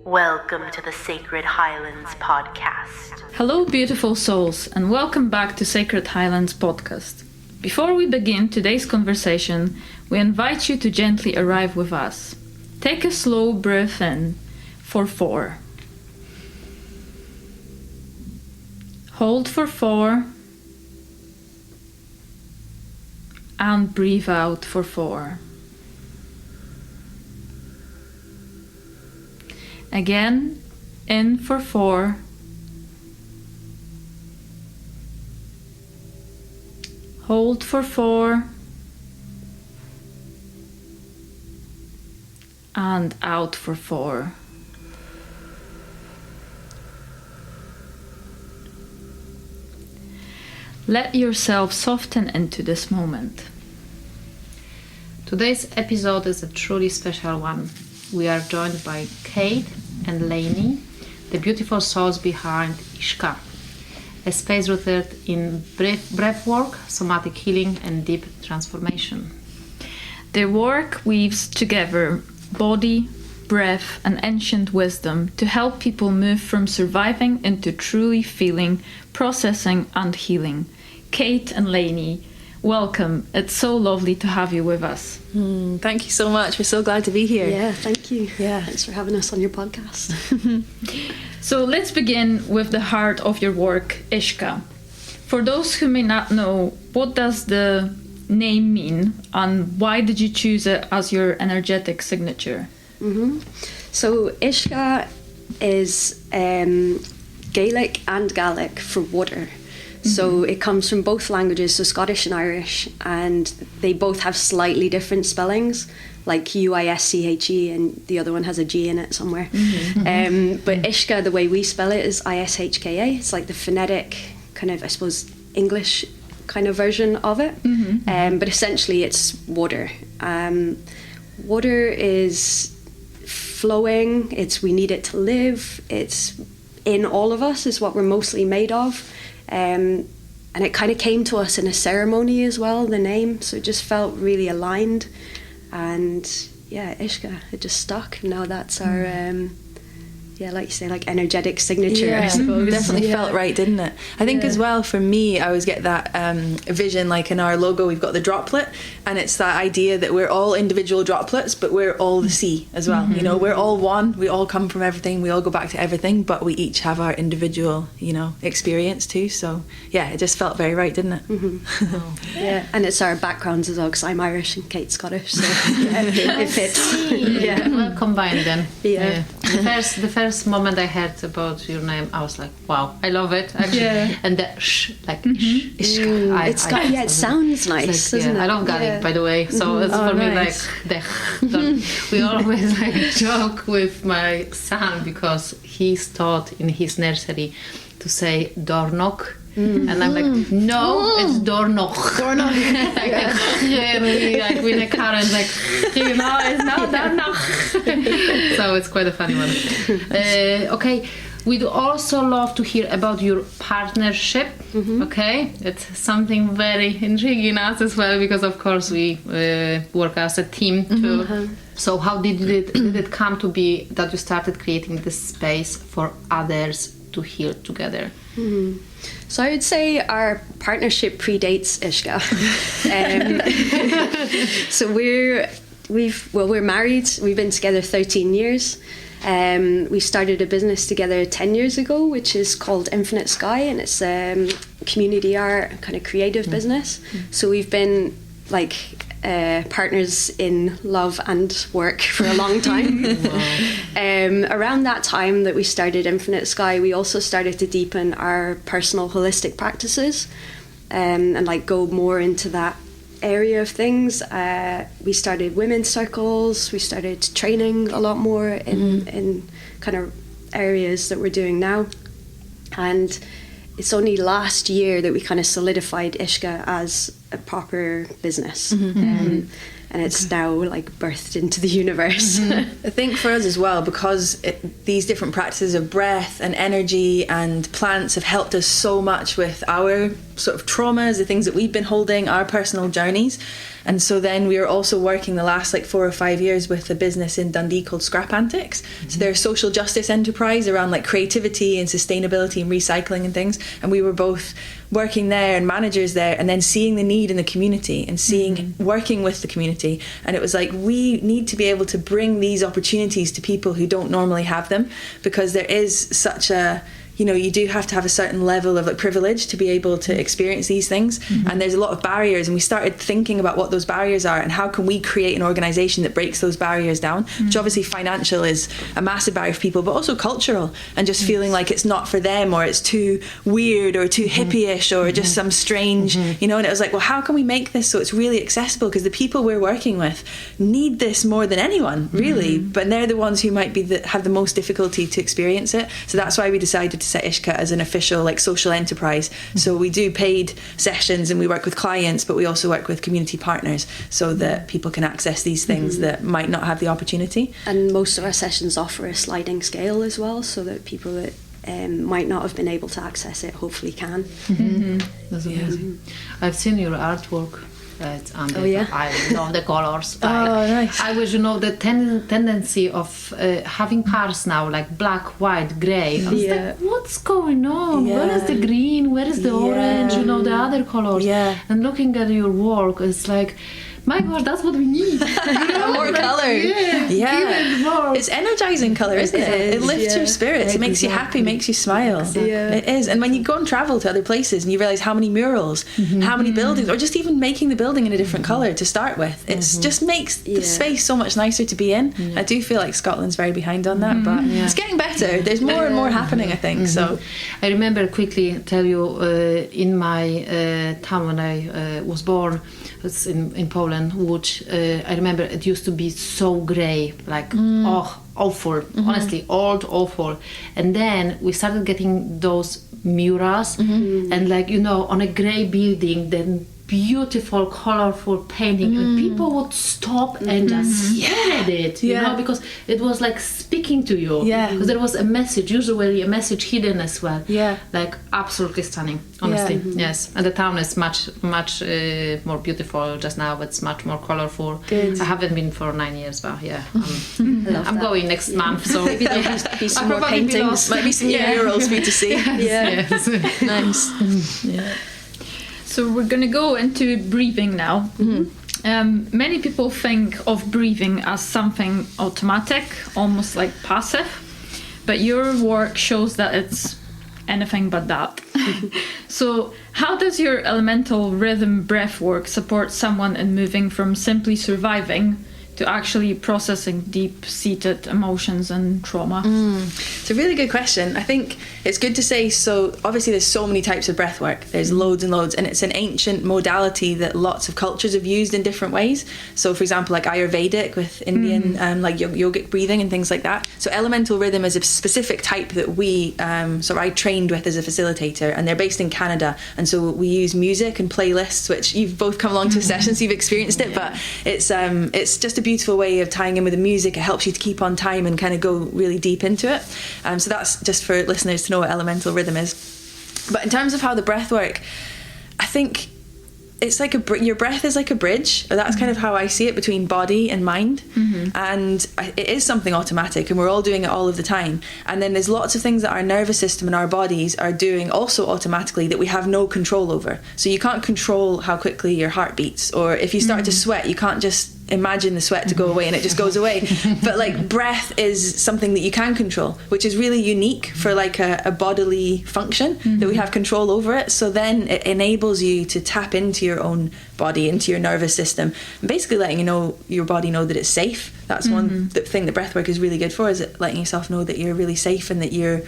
Welcome to the Sacred Highlands podcast. Hello, beautiful souls, and welcome back to Sacred Highlands podcast. Before we begin today's conversation, we invite you to gently arrive with us. Take a slow breath in for 4. Hold for 4. And breathe out for 4. Again, in for 4. Hold for 4. And out for 4. Let yourself soften into this moment. Today's episode is a truly special one. We are joined by Kate and Lainey, the beautiful souls behind Ishka, a space rooted in breathwork, somatic healing, and deep transformation. Their work weaves together body, breath, and ancient wisdom to help people move from surviving into truly feeling, processing, and healing. Kate and Lainey, welcome. It's so lovely to have you with us. Thank you so much. We're so glad to be here. Yeah, thank you. Yeah. Thanks for having us on your podcast. So let's begin with the heart of your work, Ishka. For those who may not know, what does the name mean and why did you choose it as your energetic signature? So Ishka is Gaelic and Gaelic for water. So it comes from both languages, so Scottish and Irish, and they both have slightly different spellings, like Uische, and the other one has a G in it somewhere. But Ishka, the way we spell it, is Ishka. It's like the phonetic kind of, I suppose, English kind of version of it. But essentially it's water. Water is flowing, we need it to live, it's in all of us, is what we're mostly made of. And it kind of came to us in a ceremony as well, the name, so it just felt really aligned. And yeah, Ishka, it just stuck. And now that's our like you say, like energetic signature, I suppose. Definitely felt right, didn't it? I think as well, for me, I always get that vision, like in our logo we've got the droplet, and it's that idea that we're all individual droplets, but we're all the sea as well. You know, we're all one, we all come from everything, we all go back to everything, but we each have our individual, experience too. So yeah, it just felt very right, didn't it? Yeah, and it's our backgrounds as well, because I'm Irish and Kate's Scottish, so yeah, it fits. Yeah, well combined then. Yeah. The first moment I heard about your name, I was like, wow, I love it. Actually. Yeah. And the sh, like Ishka. It sounds nice, doesn't it? I love Gaelic, by the way, so it's for me like the. We always like joke with my son because he's taught in his nursery to say doorknock. And I'm like, no, it's doorknock. Doorknock. like with a current, it's not doorknock. So it's quite a funny one. Okay, we'd also love to hear about your partnership. Okay, it's something very intriguing us as well because of course we work as a team too. So how did it come to be that you started creating this space for others to heal together? So I would say our partnership predates Ishka. So we're married. We've been together 13 years. We started a business together 10 years ago, which is called Infinite Sky, and it's community art, kind of creative business. So we've been like partners in love and work for a long time. Around that time that we started Infinite Sky, we also started to deepen our personal holistic practices and like go more into that area of things. We started women's circles, we started training a lot more in kind of areas that we're doing now. And it's only last year that we kind of solidified Ishka as a proper business. and it's now like birthed into the universe. I think for us as well, because these different practices of breath and energy and plants have helped us so much with our sort of traumas, the things that we've been holding, our personal journeys. And so then we are also working the last like 4 or 5 years with a business in Dundee called Scrap Antics. So they're a social justice enterprise around like creativity and sustainability and recycling and things. And we were both working there and managers there, and then seeing the need in the community and seeing working with the community. And it was like, we need to be able to bring these opportunities to people who don't normally have them, because there is such a, you know, you do have to have a certain level of like privilege to be able to experience these things, and there's a lot of barriers, and we started thinking about what those barriers are and how can we create an organisation that breaks those barriers down, which obviously financial is a massive barrier for people, but also cultural, and just feeling like it's not for them, or it's too weird or too hippie-ish or just some strange, you know. And it was like, well, how can we make this so it's really accessible, because the people we're working with need this more than anyone, really, but they're the ones who might be have the most difficulty to experience it. So that's why we decided to set Ishka as an official like social enterprise. So we do paid sessions and we work with clients, but we also work with community partners so that people can access these things that might not have the opportunity. And most of our sessions offer a sliding scale as well, so that people that might not have been able to access it hopefully can. That's amazing. I've seen your artwork. It's Oh, yeah? I love the colors. Oh, nice. I wish, you know, the tendency of having cars now, like black, white, grey. I was like, what's going on? Yeah. Where is the green? Where is the orange? You know, the other colors. Yeah. And looking at your work, it's like, my gosh, that's what we need. More colour. Yeah. It's energizing colour, isn't it? It lifts your spirits. It makes you happy, makes you smile. Yeah. It is. And when you go and travel to other places and you realise how many murals, how many buildings, or just even making the building in a different colour to start with, it just makes the space so much nicer to be in. I do feel like Scotland's very behind on that, but it's getting better. There's more and more happening, I think. So I remember quickly tell you in my town when I was born, it's in Poland, which I remember it used to be so grey, like awful, honestly, old, awful. And then we started getting those murals, and like, you know, on a grey building, then beautiful, colorful painting, and people would stop and just stare at it, you know, because it was like speaking to you. Because there was a message, usually a message hidden as well. Like absolutely stunning, honestly. Yes, and the town is much more beautiful just now. It's much more colorful. Good. I haven't been for 9 years, but I'm going next month, so maybe there'll be some more paintings. might be some murals for you to see. Nice. So we're going to go into breathing now. Many people think of breathing as something automatic, almost like passive, but your work shows that it's anything but that. So how does your elemental rhythm breath work support someone in moving from simply surviving to actually processing deep-seated emotions and trauma? It's a really good question. I think it's good to say, so obviously there's so many types of breath work. There's loads and loads, and it's an ancient modality that lots of cultures have used in different ways. So for example, like Ayurvedic with Indian like yogic breathing and things like that. So elemental rhythm is a specific type that we I trained with as a facilitator, and they're based in Canada. And so we use music and playlists, which you've both come along to sessions, you've experienced it, but it's just a beautiful way of tying in with the music. It helps you to keep on time and kind of go really deep into it. So that's just for listeners to know what elemental rhythm is. But in terms of how the breath work, I think it's like your breath is like a bridge, or that's kind of how I see it, between body and mind. And it is something automatic, and we're all doing it all of the time. And then there's lots of things that our nervous system and our bodies are doing also automatically that we have no control over. So you can't control how quickly your heart beats, or if you start to sweat, you can't just imagine the sweat to go away and it just goes away. But like breath is something that you can control, which is really unique for like a bodily function, that we have control over it. So then it enables you to tap into your own body, into your nervous system, and basically letting your body know that it's safe. That's one thing that breathwork is really good for, is it letting yourself know that you're really safe and that you're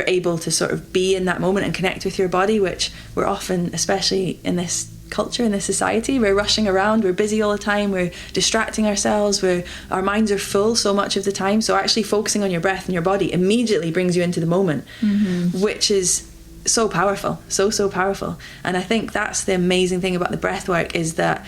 able to sort of be in that moment and connect with your body, which we're often, especially in this culture, in this society, we're rushing around, we're busy all the time, we're distracting ourselves, our minds are full so much of the time. So actually focusing on your breath and your body immediately brings you into the moment, which is so powerful, so powerful. And I think that's the amazing thing about the breath work, is that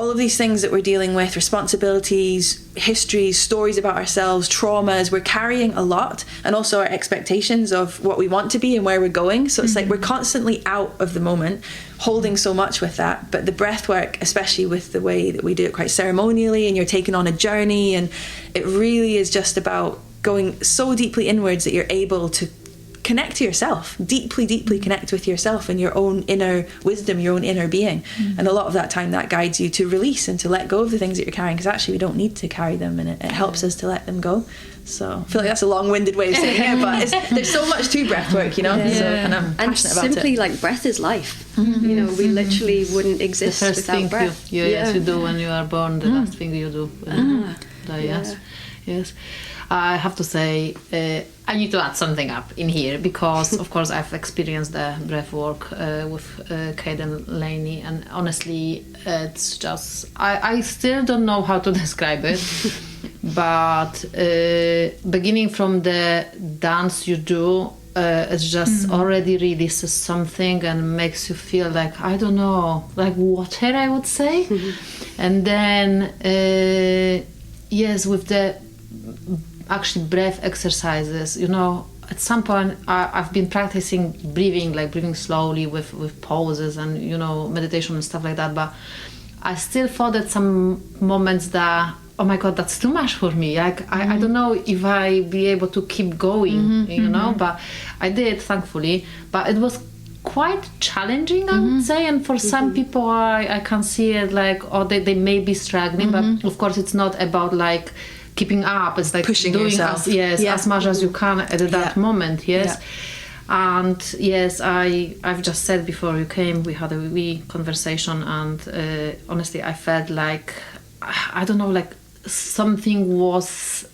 all of these things that we're dealing with, responsibilities, histories, stories about ourselves, traumas, we're carrying a lot, and also our expectations of what we want to be and where we're going. So it's like we're constantly out of the moment, holding so much with that. But the breath work, especially with the way that we do it quite ceremonially, and you're taken on a journey, and it really is just about going so deeply inwards that you're able to connect to yourself, deeply connect with yourself and your own inner wisdom, your own inner being. And a lot of that time that guides you to release and to let go of the things that you're carrying, because actually we don't need to carry them, and it helps us to let them go. So I feel like that's a long-winded way of saying it, but there's so much to breath work, you know. Yeah. So, and I'm passionate about it. Simply, like, breath is life. You know, we literally wouldn't exist The first without thing breath. you do when you are born, the last thing you do. Yes. I have to say, I need to add something up in here, because of course I've experienced the breath work with Kate and Lainey, and honestly it's just, I still don't know how to describe it. But beginning from the dance you do, it's just already releases something and makes you feel like, I don't know, like water, I would say. And then yes, with the actually breath exercises, you know, at some point I've been practicing breathing slowly with pauses and, you know, meditation and stuff like that, but I still thought at some moments that, oh my god, that's too much for me, like I don't know if I be able to keep going, you know. But I did, thankfully, but it was quite challenging, I would say, and for some people I can see it like, oh, they may be struggling, but of course it's not about like keeping up, it's like pushing doing yourself as much as you can at that moment. And yes, I've just said before you came, we had a wee conversation, and honestly I felt like, I don't know, like something was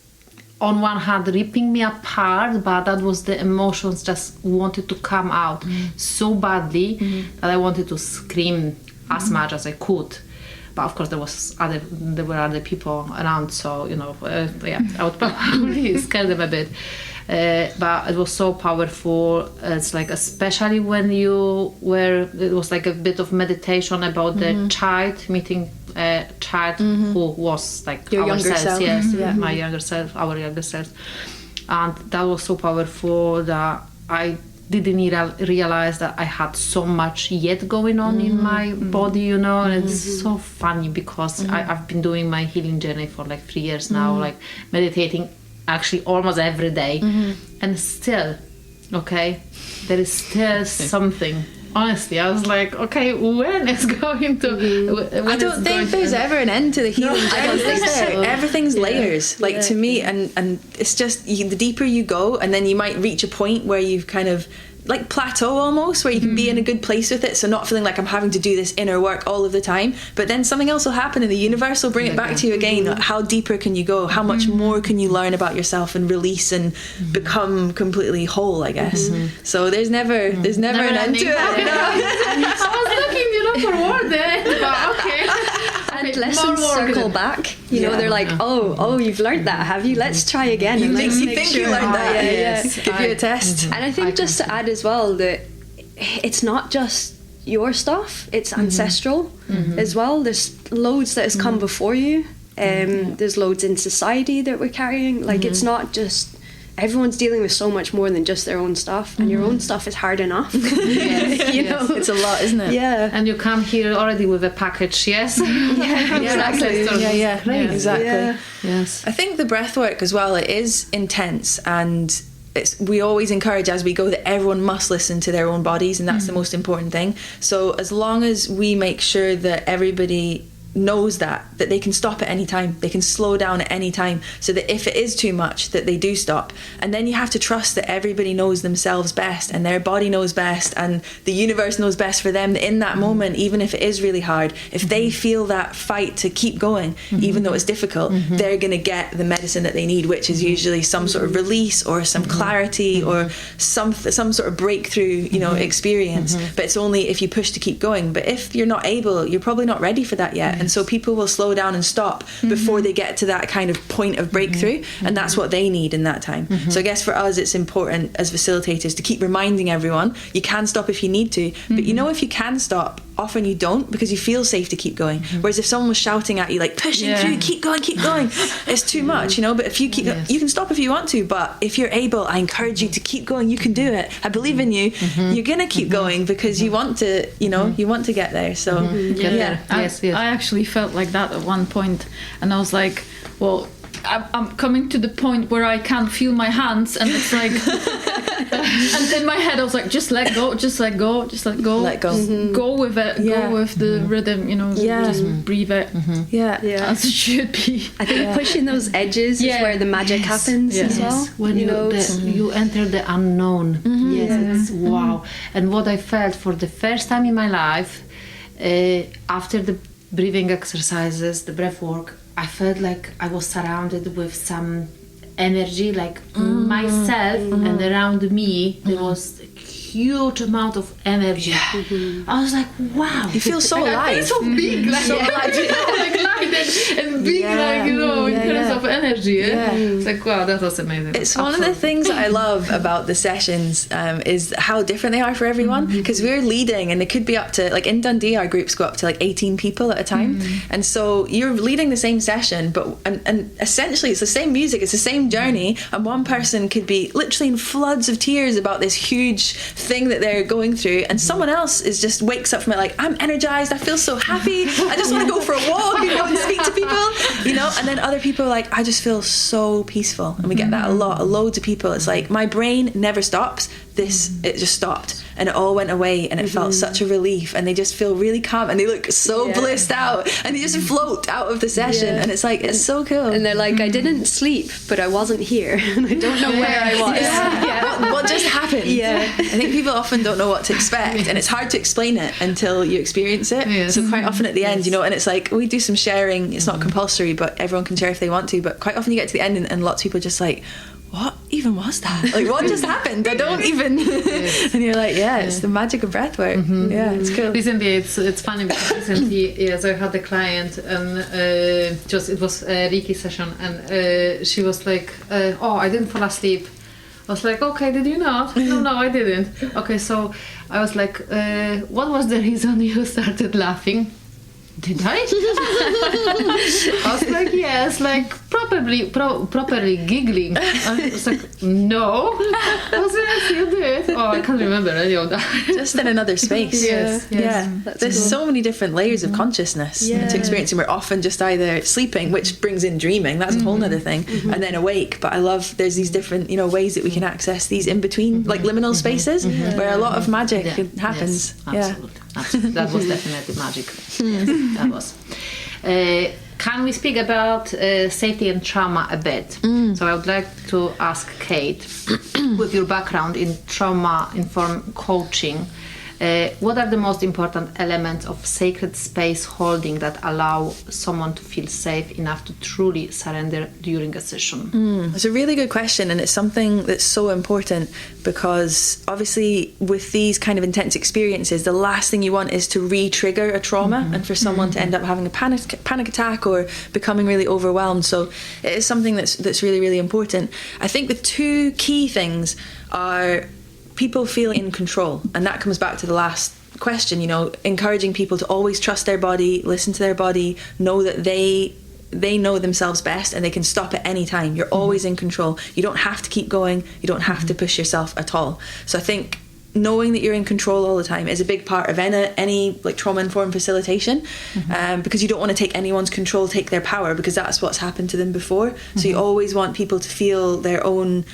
on one hand ripping me apart, but that was the emotions just wanted to come out so badly that I wanted to scream as much as I could. But of course there were other people around, so, you know, I would probably scare them a bit. But it was so powerful. It's like, especially when it was like a bit of meditation about the child, meeting a child who was like your younger ourselves, self. yes, my younger self, our younger self. And that was so powerful that I didn't realize that I had so much yet going on in my body, you know. And it's so funny, because I've been doing my healing journey for like 3 years now, like meditating actually almost every day, and still, okay, there is still something. Honestly, I was like, okay, when it's going to... I don't think there's ever an end to the healing journey. I don't think so. Everything's layers, like, to me, and it's just, the deeper you go, and then you might reach a point where you've kind of like plateau almost, where you can be in a good place with it, so not feeling like I'm having to do this inner work all of the time, but then something else will happen and the universe will bring it back to you again. How deeper can you go? How much more can you learn about yourself and release and become completely whole, I guess. So there's never an end to it. I was looking, for word there, but okay. And lessons circle back. You know, they're like, oh, you've learned that, have you? Let's try again. You and think you learned that? Give you a test. And I think just to add as well that it's not just your stuff, it's ancestral as well. There's loads that has come before you. There's loads in society that we're carrying. Like, it's not just... Everyone's dealing with so much more than just their own stuff, and your own stuff is hard enough. You know, it's a lot, isn't it? Yeah. And you come here already with a package, yes? Exactly. Exactly. Yeah. Yes. I think the breath work as well, it is intense, and we always encourage as we go that everyone must listen to their own bodies, and that's the most important thing. So as long as we make sure that everybody knows that they can stop at any time, they can slow down at any time, so that if it is too much, that they do stop. And then you have to trust that everybody knows themselves best, and their body knows best, and the universe knows best for them in that moment, even if it is really hard. If they feel that fight to keep going, even though it's difficult, they're going to get the medicine that they need, which is usually some sort of release or some clarity or some sort of breakthrough, experience. But it's only if you push to keep going. But if you're not able, you're probably not ready for that yet. And so people will slow down and stop before they get to that kind of point of breakthrough, and that's what they need in that time. So I guess for us it's important as facilitators to keep reminding everyone you can stop if you need to, but you know, if you can stop, often you don't, because you feel safe to keep going. Whereas if someone was shouting at you like pushing through, keep going, it's too much, you know. But if you keep you can stop if you want to, but if you're able, I encourage you to keep going. You can do it. I believe in you. You're gonna keep going because you want to, you know, you want to get there. So I actually felt like that at one point, and I was like, well, I'm coming to the point where I can't feel my hands, and it's like and in my head I was like, just let go, just let go, just let go, go with it, go with the rhythm, you know, just breathe it, as it should be. I think pushing those edges is where the magic happens as well. When you enter the unknown. It's wow. And what I felt for the first time in my life, after the breathing exercises, the breath work, I felt like I was surrounded with some energy, like myself, and around me there was a huge amount of energy. I was like, wow, you feel so alive. So big, like, like light and big, like, you know, in terms of energy. It's like, wow, that was amazing. It's one of the things that I love about the sessions is how different they are for everyone, because we're leading, and it could be up to, like in Dundee our groups go up to like 18 people at a time, and so you're leading the same session, but and essentially it's the same music, it's the same journey, and one person could be literally in floods of tears about this huge thing that they're going through, and someone else is just wakes up from it like, I'm energized, I feel so happy, I just want to go for a walk, you know, and speak to people, you know. And then other people are like, I just feel so peaceful, and we get that a lot, loads of people. It's like, my brain never stops, it just stopped, and it all went away, and it felt such a relief, and they just feel really calm, and they look so blissed out, and they just float out of the session, and it's like, it's so cool. And they're like, I didn't sleep, but I wasn't here, and I don't know where I was. What just happened? I think people often don't know what to expect, and it's hard to explain it until you experience it. So quite often at the end, you know, and it's like, we do some sharing, it's not compulsory, but everyone can share if they want to, but quite often you get to the end and lots of people are just like, what even was that? Like, what just happened? I don't even and you're like, it's the magic of breathwork. It's cool. Recently, it's funny because recently, I had a client, and it was a Reiki session, and she was like, I didn't fall asleep. I was like, okay, did you not? No, I didn't. Okay, so I was like, what was the reason you started laughing? Did I? I was like, yes, like properly giggling. I was like, no. I was like, yes, you did. Oh, I can't remember any of that. Just in another space. There's so many different layers of consciousness to experiencing. We're often just either sleeping, which brings in dreaming, that's a whole nother thing, and then awake. But I love there's these different, you know, ways that we can access these in between, like liminal spaces, where a lot of magic happens. Absolutely. That was definitely magic. That was. Can we speak about safety and trauma a bit? So I would like to ask Kate, with your background in trauma-informed coaching, what are the most important elements of sacred space holding that allow someone to feel safe enough to truly surrender during a session? It's a really good question, and it's something that's so important, because obviously with these kind of intense experiences, the last thing you want is to re-trigger a trauma and for someone to end up having a panic attack or becoming really overwhelmed. So it is something that's really, really important. I think the two key things are people feel in control, and that comes back to the last question, you know, encouraging people to always trust their body, listen to their body, know that they know themselves best, and they can stop at any time. You're always in control. You don't have to keep going, you don't have to push yourself at all. So I think knowing that you're in control all the time is a big part of any like trauma-informed facilitation, because you don't want to take anyone's control, take their power, because that's what's happened to them before. So you always want people to feel their own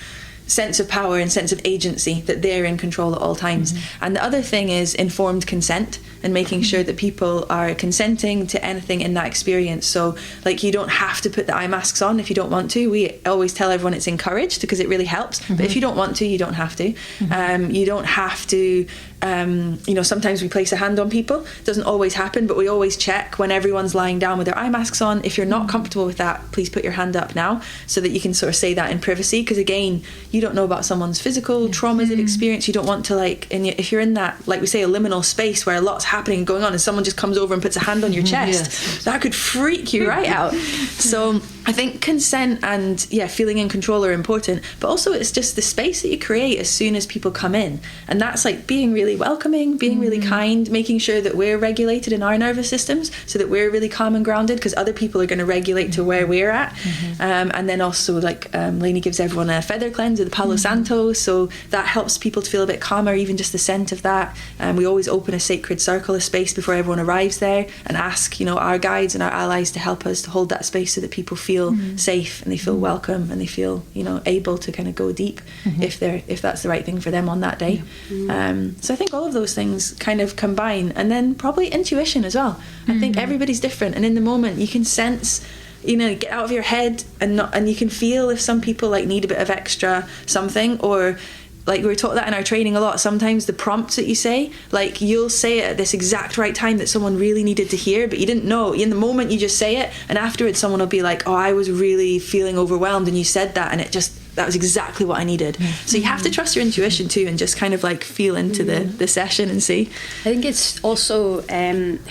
sense of power and sense of agency, that they're in control at all times. And the other thing is informed consent, and making sure that people are consenting to anything in that experience. So like, you don't have to put the eye masks on if you don't want to. We always tell everyone it's encouraged, because it really helps, but if you don't want to, you don't have to. You don't have to, you know, sometimes we place a hand on people, it doesn't always happen, but we always check when everyone's lying down with their eye masks on. If you're not comfortable with that, please put your hand up now, so that you can sort of say that in privacy, because again, you don't know about someone's physical traumas they've experienced. You don't want to, like, if you're in that, like we say, a liminal space where a lot's happening and going on, and someone just comes over and puts a hand on your chest, that could freak you right out. So I think consent and feeling in control are important, but also it's just the space that you create as soon as people come in, and that's like being really welcoming, being really kind, making sure that we're regulated in our nervous systems so that we're really calm and grounded, because other people are going to regulate to where we're at. And then also like Lainey gives everyone a feather cleanse with the Palo Santo, so that helps people to feel a bit calmer, even just the scent of that. We always open a sacred circle of space before everyone arrives there and ask, you know, our guides and our allies to help us to hold that space so that people feel safe and they feel welcome and they feel, you know, able to kind of go deep if that's the right thing for them on that day. So I think all of those things kind of combine, and then probably intuition as well. I think everybody's different, and in the moment you can sense, you know, get out of your head and you can feel if some people like need a bit of extra something, or like we were taught that in our training a lot. Sometimes the prompts that you say, like you'll say it at this exact right time that someone really needed to hear, but you didn't know. In the moment you just say it, and afterwards someone will be like, oh, I was really feeling overwhelmed and you said that, and that was exactly what I needed. So you have to trust your intuition too, and just kind of like feel into the session and see. I think it's also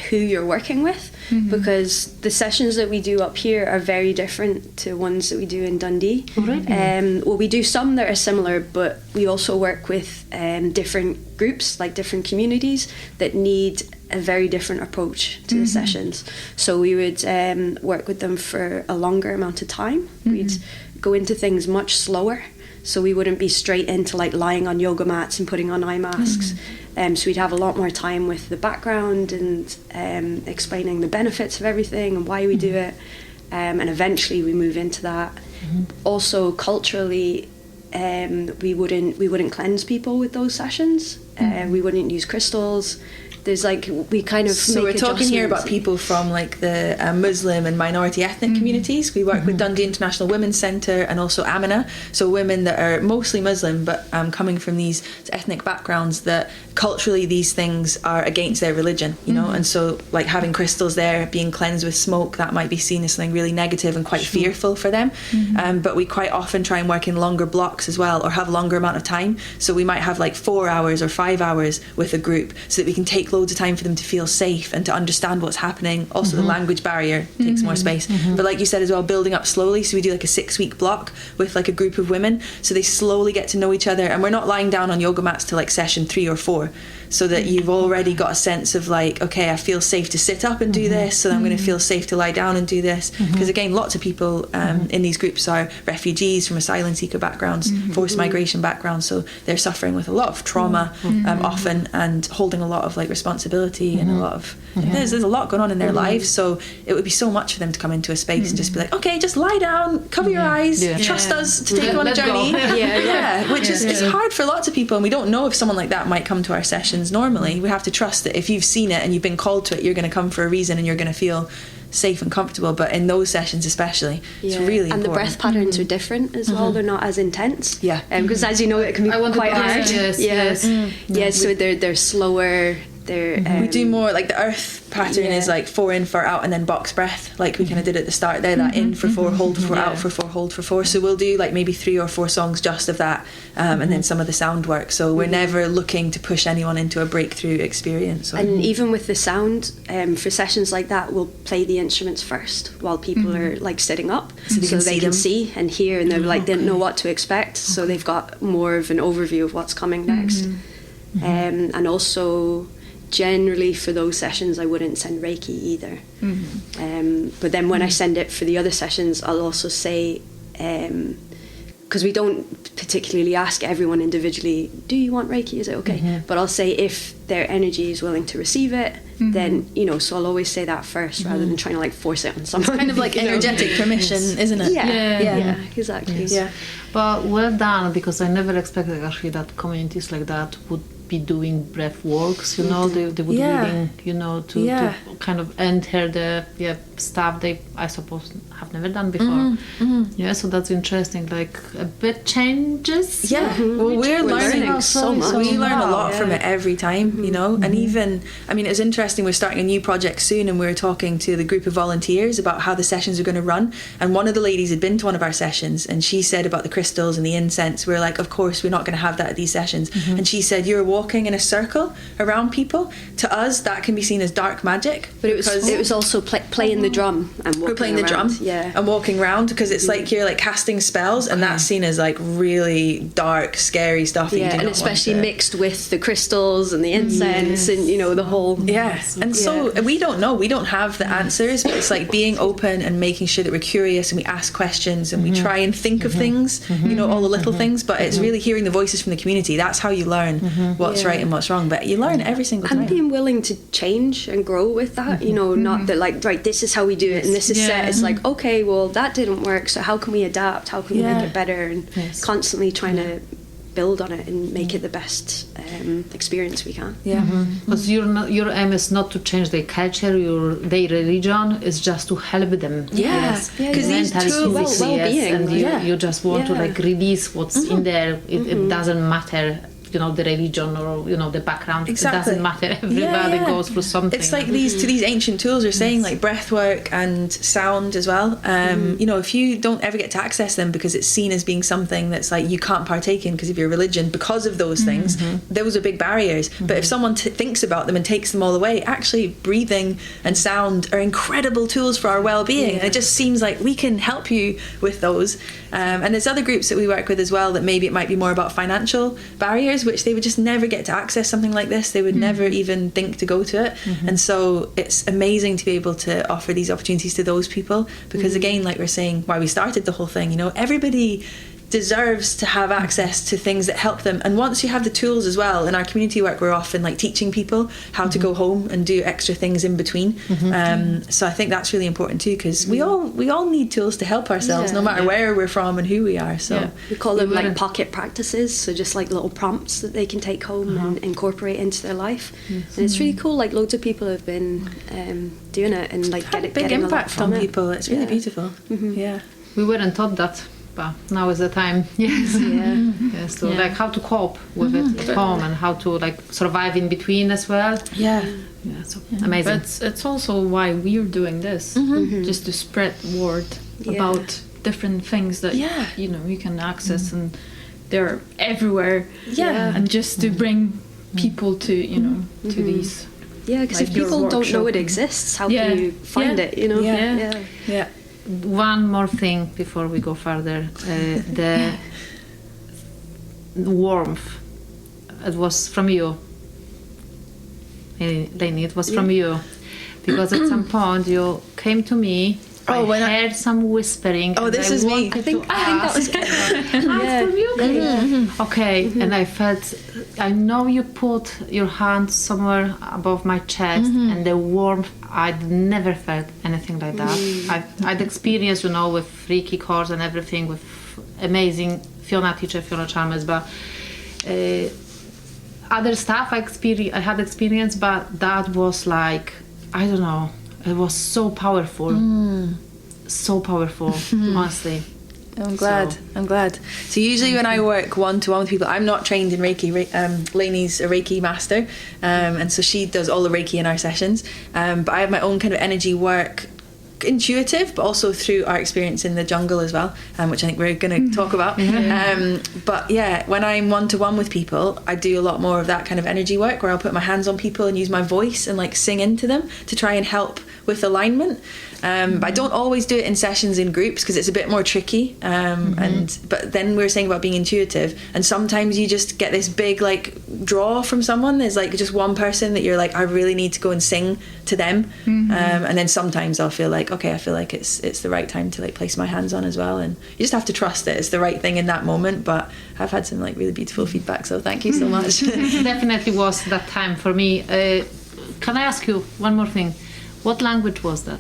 who you're working with, because the sessions that we do up here are very different to ones that we do in Dundee. Well, we do some that are similar, but we also work with different groups, like different communities that need a very different approach to the sessions. So we would work with them for a longer amount of time. We'd go into things much slower, so we wouldn't be straight into like lying on yoga mats and putting on eye masks. So we'd have a lot more time with the background and explaining the benefits of everything and why we do it, and eventually we move into that. Also culturally, we wouldn't cleanse people with those sessions. We wouldn't use crystals. There's like, we kind of so we're talking here about people from like the Muslim and minority ethnic communities. We work with Dundee International Women's Centre and also Amina, so women that are mostly Muslim but coming from these ethnic backgrounds that culturally these things are against their religion, you know, and so like having crystals there, being cleansed with smoke, that might be seen as something really negative and quite fearful for them. But we quite often try and work in longer blocks as well, or have longer amount of time, so we might have like 4 hours or 5 hours with a group, so that we can take loads of time for them to feel safe and to understand what's happening. Also the language barrier takes more space, but like you said as well, building up slowly, so we do like a 6-week block with like a group of women, so they slowly get to know each other, and we're not lying down on yoga mats till like session 3 or 4, so that you've already got a sense of like, okay, I feel safe to sit up and do this, so I'm going to feel safe to lie down and do this, because again, lots of people in these groups are refugees from asylum seeker backgrounds, forced migration backgrounds, so they're suffering with a lot of trauma often, and holding a lot of like responsibility and a lot of there's a lot going on in their lives, so it would be so much for them to come into a space and just be like, okay, just lie down, cover your eyes, trust us to take you on a journey. Which is it's hard for lots of people, and we don't know if someone like that might come to our sessions normally. We have to trust that if you've seen it and you've been called to it, you're going to come for a reason and you're going to feel safe and comfortable. But in those sessions especially, it's really important. And the breath patterns are different as well. They're not as intense, because as you know, it can be quite hard. So they're slower. We do more like the earth pattern is like 4 in, 4 out, and then box breath, like we kind of did at the start there, that in for 4, hold for 4, out for 4, hold for 4. So we'll do like maybe 3 or 4 songs just of that, and then some of the sound work, so we're never looking to push anyone into a breakthrough experience. And even with the sound, for sessions like that, we'll play the instruments first while people are like sitting up, so they can see and hear, and they're like, they don't know what to expect, so they've got more of an overview of what's coming next. And also generally for those sessions I wouldn't send Reiki either, but then when I send it for the other sessions, I'll also say, because we don't particularly ask everyone individually, do you want Reiki, is it okay? But I'll say if their energy is willing to receive it, then, you know, so I'll always say that first rather than trying to like force it on someone. It's kind of like energetic permission, isn't it? Yeah, exactly. But well done, because I never expected actually that communities like that would be doing breath works, you know, they would be willing, you know, to kind of enter the stuff they, I suppose, have never done before. Yeah, so that's interesting. Like a bit changes. Yeah, well, we're learning so much. We learn a lot Yeah. from it every time, you know. And even, I mean, it's interesting. We're starting a new project soon, and we were talking to the group of volunteers about how the sessions are going to run. And one of the ladies had been to one of our sessions, and she said about the crystals and the incense. We were like, of course, we're not going to have that at these sessions. And she said, you're walking in a circle around people. To us, that can be seen as dark magic. But it was also playing the drum and walking We're playing the around. drum and walking around, because it's like you're like casting spells, and that's seen as like really dark, scary stuff. That you do and not especially want to... mixed with the crystals and the incense and, you know, the whole... And so we don't know. We don't have the answers, but it's like being open and making sure that we're curious and we ask questions and we try and think of things, you know, all the little things, but it's really hearing the voices from the community. That's how you learn what's right and what's wrong, but you learn every single time. And being willing to change and grow with that, you know, not that like, right, this is how we do it and this is set. It's like, okay, well, that didn't work, so how can we adapt? How can we make it better? And constantly trying to build on it and make it the best experience we can. Because your aim is not to change their culture, their religion, is just to help them. Because these mentally, tools, physically, well-being, and you just want to like release what's in there. It doesn't matter, you know, the religion or, you know, the background. Exactly. It doesn't matter. Everybody goes through something. It's like these ancient tools are saying, like breathwork and sound as well. You know, if you don't ever get to access them because it's seen as being something that's like you can't partake in because of your religion, because of those things, those are big barriers. But if someone thinks about them and takes them all away, actually breathing and sound are incredible tools for our well-being. And it just seems like we can help you with those. And there's other groups that we work with as well that maybe it might be more about financial barriers, which they would just never get to access something like this. They would never even think to go to it. And so it's amazing to be able to offer these opportunities to those people, because again, like we're saying, why we started the whole thing, you know, everybody deserves to have access to things that help them. And once you have the tools as well, in our community work we're often like teaching people how to go home and do extra things in between. So I think that's really important too, because we all need tools to help ourselves, no matter where we're from and who we are. So we call them like pocket practices, so just like little prompts that they can take home and incorporate into their life. And it's really cool, like loads of people have been doing it and like had a big getting impact a lot on from people. It's really beautiful. we weren't taught that, but now is the time. So like how to cope with it at home and how to like survive in between as well. So amazing. But it's also why we're doing this, just to spread word about different things that you know you can access, and they're everywhere. And just to bring people to, you know, to these. because like if your people don't know workship. it exists, how can you find it, you know? One more thing before we go further. The warmth. It was from you. Lainey, it was from you. Because at some point you came to me. I heard some whispering. Oh, this is me. I think that was from you. Okay, and I felt. I know you put your hand somewhere above my chest, and the warmth. I'd never felt anything like that. I'd experienced, you know, with Reiki course and everything, with amazing Fiona Chalmers, but other stuff I had experience, but that was like, I don't know. It was so powerful, honestly. I'm glad. So usually when I work one-to-one with people, I'm not trained in Reiki. Lainey's a Reiki master, and so she does all the Reiki in our sessions. But I have my own kind of energy work, intuitive, but also through our experience in the jungle as well, which I think we're going to talk about. But yeah, when I'm one-to-one with people, I do a lot more of that kind of energy work, where I'll put my hands on people and use my voice and like sing into them to try and help with alignment. But I don't always do it in sessions in groups because it's a bit more tricky. But then we were saying about being intuitive, and sometimes you just get this big like draw from someone. There's like just one person that you're like, I really need to go and sing to them. And then sometimes I'll feel like, okay, I feel like it's the right time to like place my hands on as well. And you just have to trust that it's the right thing in that moment. But I've had some like really beautiful feedback, so thank you so much. Definitely was that time for me. Can I ask you one more thing? What language was that?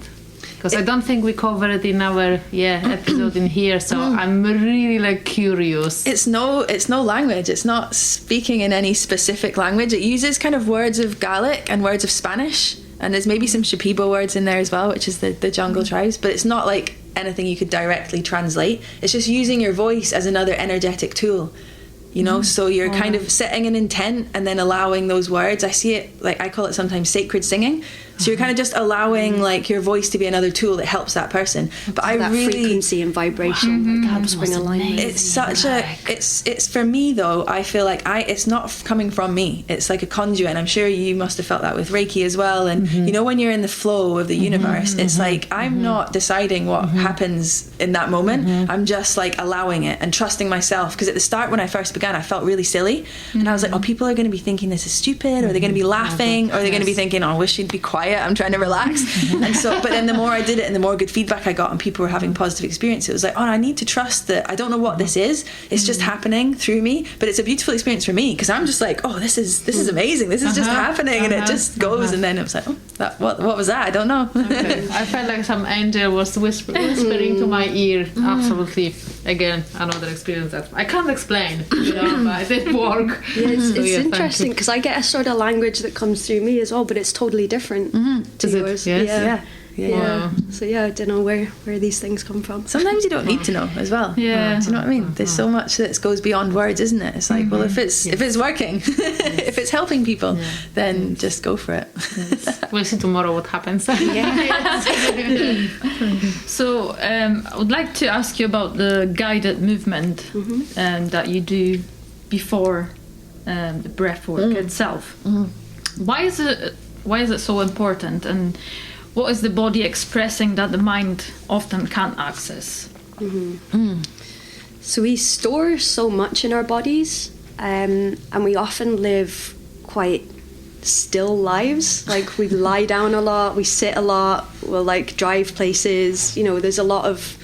Because I don't think we covered it in our episode in here, so I'm really like curious. It's no language. It's not speaking in any specific language. It uses kind of words of Gaelic and words of Spanish. And there's maybe some Shipibo words in there as well, which is the jungle tribes, but it's not like anything you could directly translate. It's just using your voice as another energetic tool, you know. So you're kind of setting an intent and then allowing those words. I see it, like, I call it sometimes sacred singing. So you're kind of just allowing like your voice to be another tool that helps that person. But I that really, frequency and vibration like, helps bring alignment. it's such a, it's for me though, I feel like it's not coming from me. It's like a conduit, and I'm sure you must have felt that with Reiki as well. And you know, when you're in the flow of the universe, it's like I'm not deciding what happens in that moment. I'm just like allowing it and trusting myself. Because at the start, when I first began, I felt really silly, and I was like, oh, people are going to be thinking this is stupid, or they're going to be laughing, or they're going to be thinking, oh, I wish she'd be quiet, I'm trying to relax. And so, but then the more I did it and the more good feedback I got and people were having positive experiences, it was like, oh, I need to trust that I don't know what this is, it's just happening through me, but it's a beautiful experience for me, because I'm just like, oh, this is amazing, this is just happening, and it just goes. And then it was like, oh, what was that? I don't know. Okay. I felt like some angel was whispering to my ear. Absolutely. Again, another experience that I can't explain, you know, but it did work. Yeah, it's interesting because I get a sort of language that comes through me as well, but it's totally different to Is it? yours. Yes. Yeah. Wow. So I don't know where these things come from. Sometimes you don't need to know as well. Yeah. Do you know what I mean? There's so much that goes beyond words, isn't it? It's like, well, if it's working, if it's helping people, then just go for it. We'll see tomorrow what happens. So I would like to ask you about the guided movement that you do before the breath work itself. Why is it so important, and what is the body expressing that the mind often can't access? So we store so much in our bodies, and we often live quite still lives. Like we lie down a lot, we sit a lot, we'll like drive places, you know, there's a lot of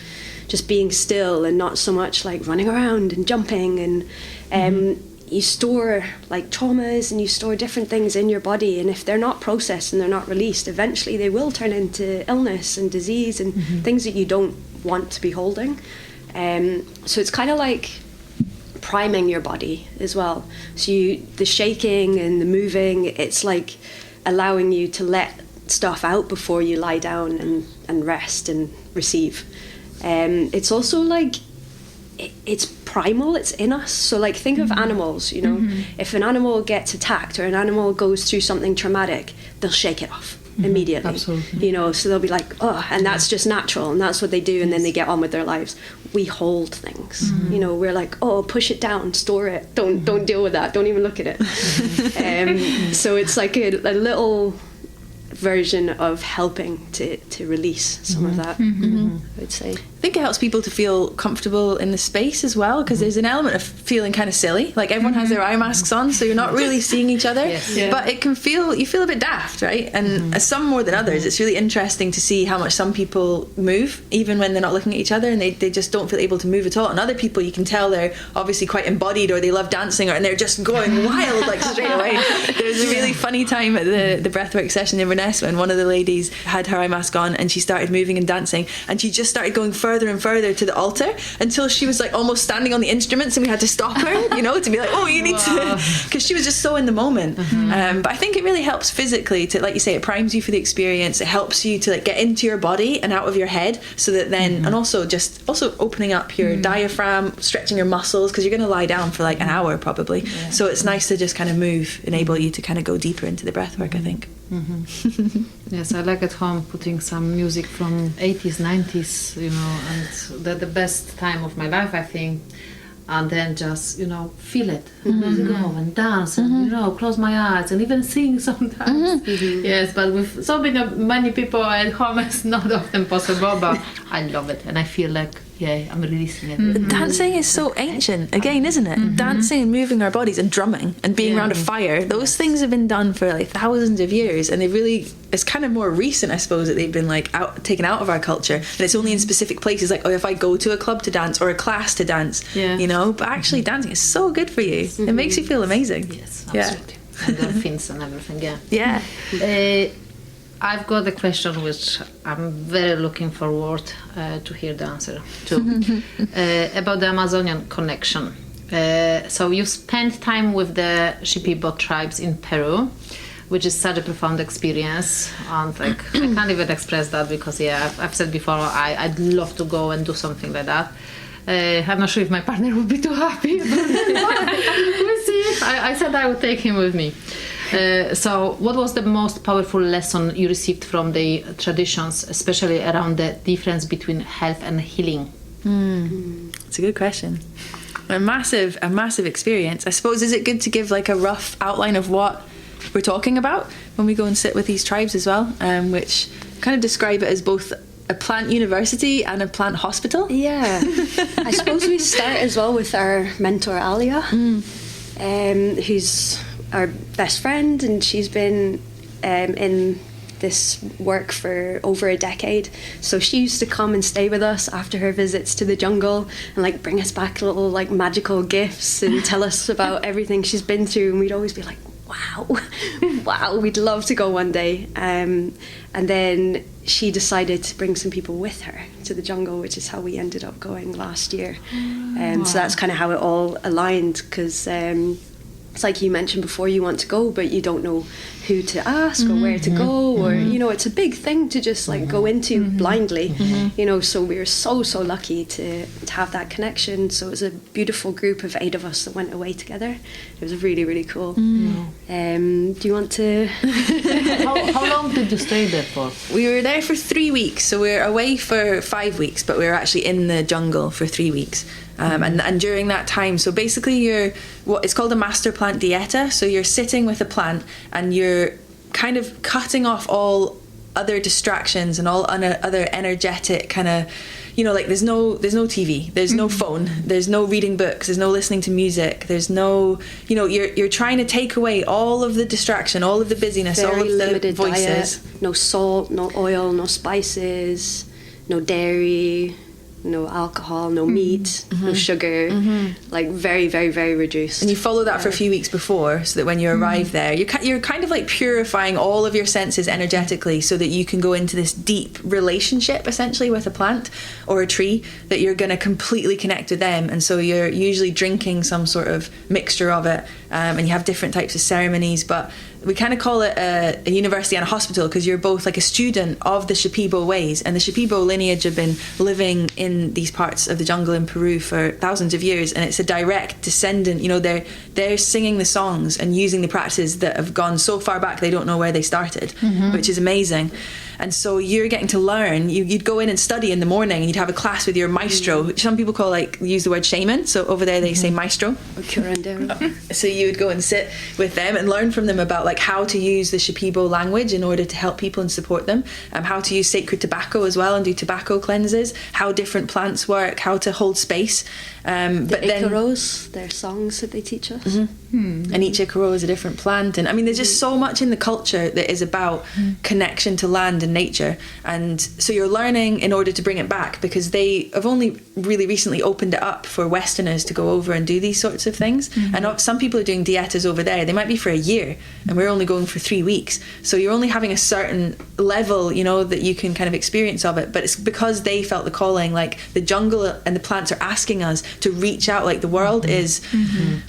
just being still and not so much like running around and jumping, and you store like traumas and you store different things in your body, and if they're not processed and they're not released, eventually they will turn into illness and disease and things that you don't want to be holding. So it's kind of like priming your body as well. So the shaking and the moving, it's like allowing you to let stuff out before you lie down and rest and receive. It's also like it's primal, it's in us. So like think of animals, you know, if an animal gets attacked or an animal goes through something traumatic, they'll shake it off immediately. Absolutely. You know, so they'll be like, oh, and that's just natural, and that's what they do, and then they get on with their lives. We hold things, you know, we're like, oh, push it down, store it, don't deal with that, don't even look at it. So it's like a little version of helping to release some of that, I would say. I think it helps people to feel comfortable in the space as well, because there's an element of feeling kind of silly. Like everyone has their eye masks on, so you're not really seeing each other. But it can you feel a bit daft, right? And some more than others. It's really interesting to see how much some people move, even when they're not looking at each other, and they just don't feel able to move at all. And other people, you can tell they're obviously quite embodied, or they love dancing, and they're just going wild like straight away. There was a really funny time at the breathwork session in Inverness when one of the ladies had her eye mask on and she started moving and dancing, and she just started going further and further to the altar until she was like almost standing on the instruments, and we had to stop her, you know, to be like, oh, you need to, because she was just so in the moment. But I think it really helps physically to, like you say, it primes you for the experience. It helps you to like get into your body and out of your head, so that then, and also opening up your diaphragm, stretching your muscles, because you're going to lie down for like an hour probably. So it's nice to just kind of move, enable you to kind of go deeper into the breath work, I think. Yes, I like at home putting some music from 80s, 90s, you know, and the best time of my life, I think. And then just, you know, feel it, and go and dance, and, you know, close my eyes, and even sing sometimes. Yes, but with so many people at home, it's not often possible, but I love it, and I feel like, yeah, I'm releasing it. Dancing is so ancient, again, isn't it? Dancing and moving our bodies and drumming and being around a fire, those things have been done for like thousands of years, and it's kind of more recent, I suppose, that they've been like taken out of our culture, and it's only in specific places, like, oh, if I go to a club to dance or a class to dance, you know, but actually dancing is so good for you. It makes you feel amazing. Yes, absolutely. Endorphins and everything, I've got a question which I'm very looking forward to hear the answer to, about the Amazonian connection. So you spent time with the Shipibo tribes in Peru. which is such a profound experience. And like, I can't even express that because, I've said before, I'd love to go and do something like that. I'm not sure if my partner would be too happy. We'll see. I said I would take him with me. So what was the most powerful lesson you received from the traditions, especially around the difference between health and healing? It's a good question. A massive experience. I suppose, is it good to give like a rough outline of what we're talking about when we go and sit with these tribes as well, which kind of describe it as both a plant university and a plant hospital? Yeah. I suppose we start as well with our mentor Alia, who's our best friend, and she's been in this work for over a decade. So she used to come and stay with us after her visits to the jungle and like bring us back little like magical gifts and tell us about everything she's been through, and we'd always be like, wow, we'd love to go one day. And then she decided to bring some people with her to the jungle, which is how we ended up going last year. So that's kind of how it all aligned, because it's like you mentioned before, you want to go but you don't know who to ask or where to go, or it's a big thing to just like go into blindly, so we were so lucky to have that connection. So it was a beautiful group of 8 of us that went away together. It was really, really cool. Do you want to How long did you stay there for? We were there for 3 weeks, so we were away for 5 weeks, but we were actually in the jungle for 3 weeks. And during that time, so basically it's called a master plant dieta. So you're sitting with a plant and you're kind of cutting off all other distractions and all other energetic kind of, like there's no TV, there's no phone, there's no reading books, there's no listening to music, there's no, you're trying to take away all of the distraction, all of the busyness, all of the limited voices. Diet, no salt, no oil, no spices, no dairy, no alcohol, no meat, no sugar, like very, very, very reduced. And you follow that for a few weeks before, so that when you arrive there, you're kind of like purifying all of your senses energetically, so that you can go into this deep relationship essentially with a plant or a tree, that you're going to completely connect with them. And so you're usually drinking some sort of mixture of it, and you have different types of ceremonies, but we kind of call it a university and a hospital, because you're both like a student of the Shipibo ways, and the Shipibo lineage have been living in these parts of the jungle in Peru for thousands of years, and it's a direct descendant. They're singing the songs and using the practices that have gone so far back they don't know where they started, which is amazing. And so you're getting to learn. You'd go in and study in the morning, and you'd have a class with your maestro, which some people use the word shaman. So over there they say maestro. Or curandero. So you would go and sit with them and learn from them about like how to use the Shipibo language in order to help people and support them, how to use sacred tobacco as well and do tobacco cleanses, how different plants work, how to hold space. But then Ikaros, their songs that they teach us. And each Ikaro is a different plant, and I mean there's just so much in the culture that is about connection to land and nature, and so you're learning in order to bring it back, because they have only really recently opened it up for Westerners to go over and do these sorts of things. And some people are doing dietas over there, they might be for a year, and we're only going for 3 weeks, so you're only having a certain level that you can kind of experience of it. But it's because they felt the calling, like the jungle and the plants are asking us to reach out, like the world is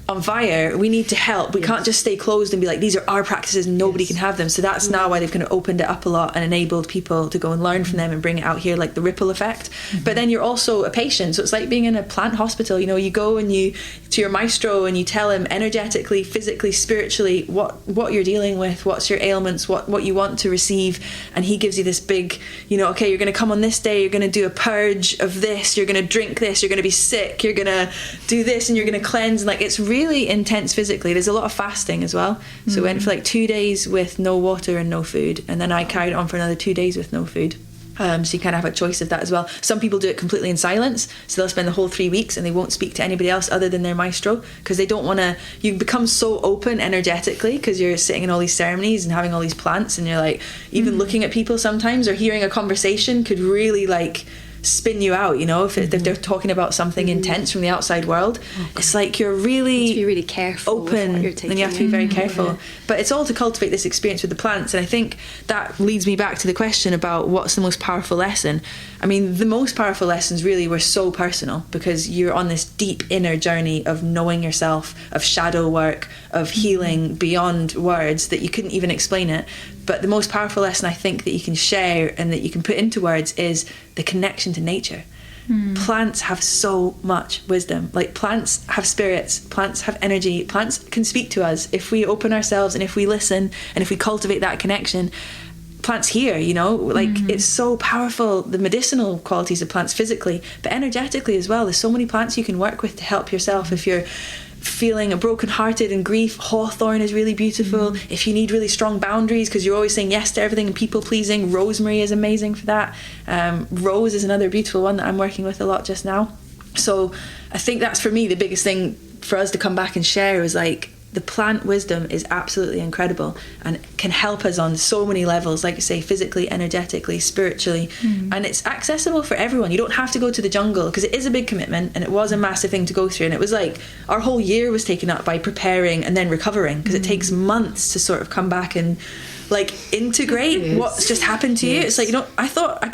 on fire, we need to help. We can't just stay closed and be like, these are our practices and nobody can have them. So that's now why they've kind of opened it up a lot and enabled people to go and learn from them and bring it out here, like the ripple effect. But then you're also a patient, so it's like being in a plant hospital. You go and you to your maestro and you tell him energetically, physically, spiritually what you're dealing with, what's your ailments, what you want to receive, and he gives you this big, okay, you're going to come on this day, you're going to do a purge of this, you're going to drink this, you're going to be sick, you're going to do this, and you're going to cleanse. And like, it's really intense physically. There's a lot of fasting as well. So we went for like 2 days with no water and no food, and then I carried on for another 2 days with no food. So you kind of have a choice of that as well. Some people do it completely in silence, so they'll spend the whole 3 weeks and they won't speak to anybody else other than their maestro, because they don't want to. You become so open energetically because you're sitting in all these ceremonies and having all these plants, and you're like, even looking at people sometimes or hearing a conversation could really like spin you out, you know, if they're talking about something intense from the outside world. It's like you're really, You have to be really careful with open, what you're taking and you have to be very in. careful. But it's all to cultivate this experience with the plants. And I think that leads me back to the question about what's the most powerful lesson. I mean, the most powerful lessons really were so personal, because you're on this deep inner journey of knowing yourself, of shadow work, of healing beyond words that you couldn't even explain it. But the most powerful lesson I think that you can share and that you can put into words is the connection to nature. Plants have so much wisdom. Like, plants have spirits, plants have energy, plants can speak to us if we open ourselves and if we listen and if we cultivate that connection. Plants hear, you know, like it's so powerful, the medicinal qualities of plants physically, but energetically as well. There's so many plants you can work with to help yourself. If you're feeling brokenhearted and grief, hawthorn is really beautiful. If you need really strong boundaries because you're always saying yes to everything and people pleasing, rosemary is amazing for that. Rose is another beautiful one that I'm working with a lot just now. So I think that's, for me, the biggest thing for us to come back and share is like, the plant wisdom is absolutely incredible and can help us on so many levels, like I say, physically, energetically, spiritually, and it's accessible for everyone. You don't have to go to the jungle, because it is a big commitment and it was a massive thing to go through, and it was like our whole year was taken up by preparing and then recovering, because it takes months to sort of come back and like integrate what's just happened to you. It's like, you know, I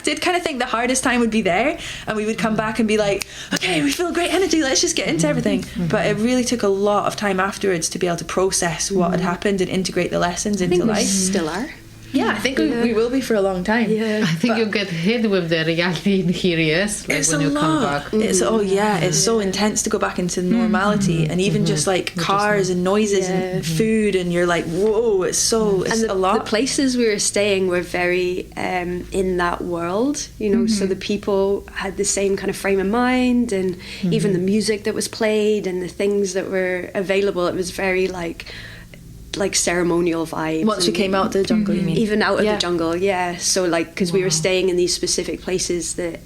did kind of think the hardest time would be there, and we would come back and be like, okay, we feel great energy, let's just get into everything. But it really took a lot of time afterwards to be able to process what had happened and integrate the lessons into life. Still are. Yeah, I think we will be for a long time. Yeah. I think you get hit with the reality in here, yes? Like It's when a you lot. come back. It's it's so intense to go back into normality, and even just like cars and noises and food, and you're like, whoa, it's And a lot. the places we were staying were very in that world, you know, so the people had the same kind of frame of mind, and even the music that was played and the things that were available, it was very like ceremonial vibes. Once we came out to the jungle, you mean? Even out of the jungle, yeah. So like, because we were staying in these specific places that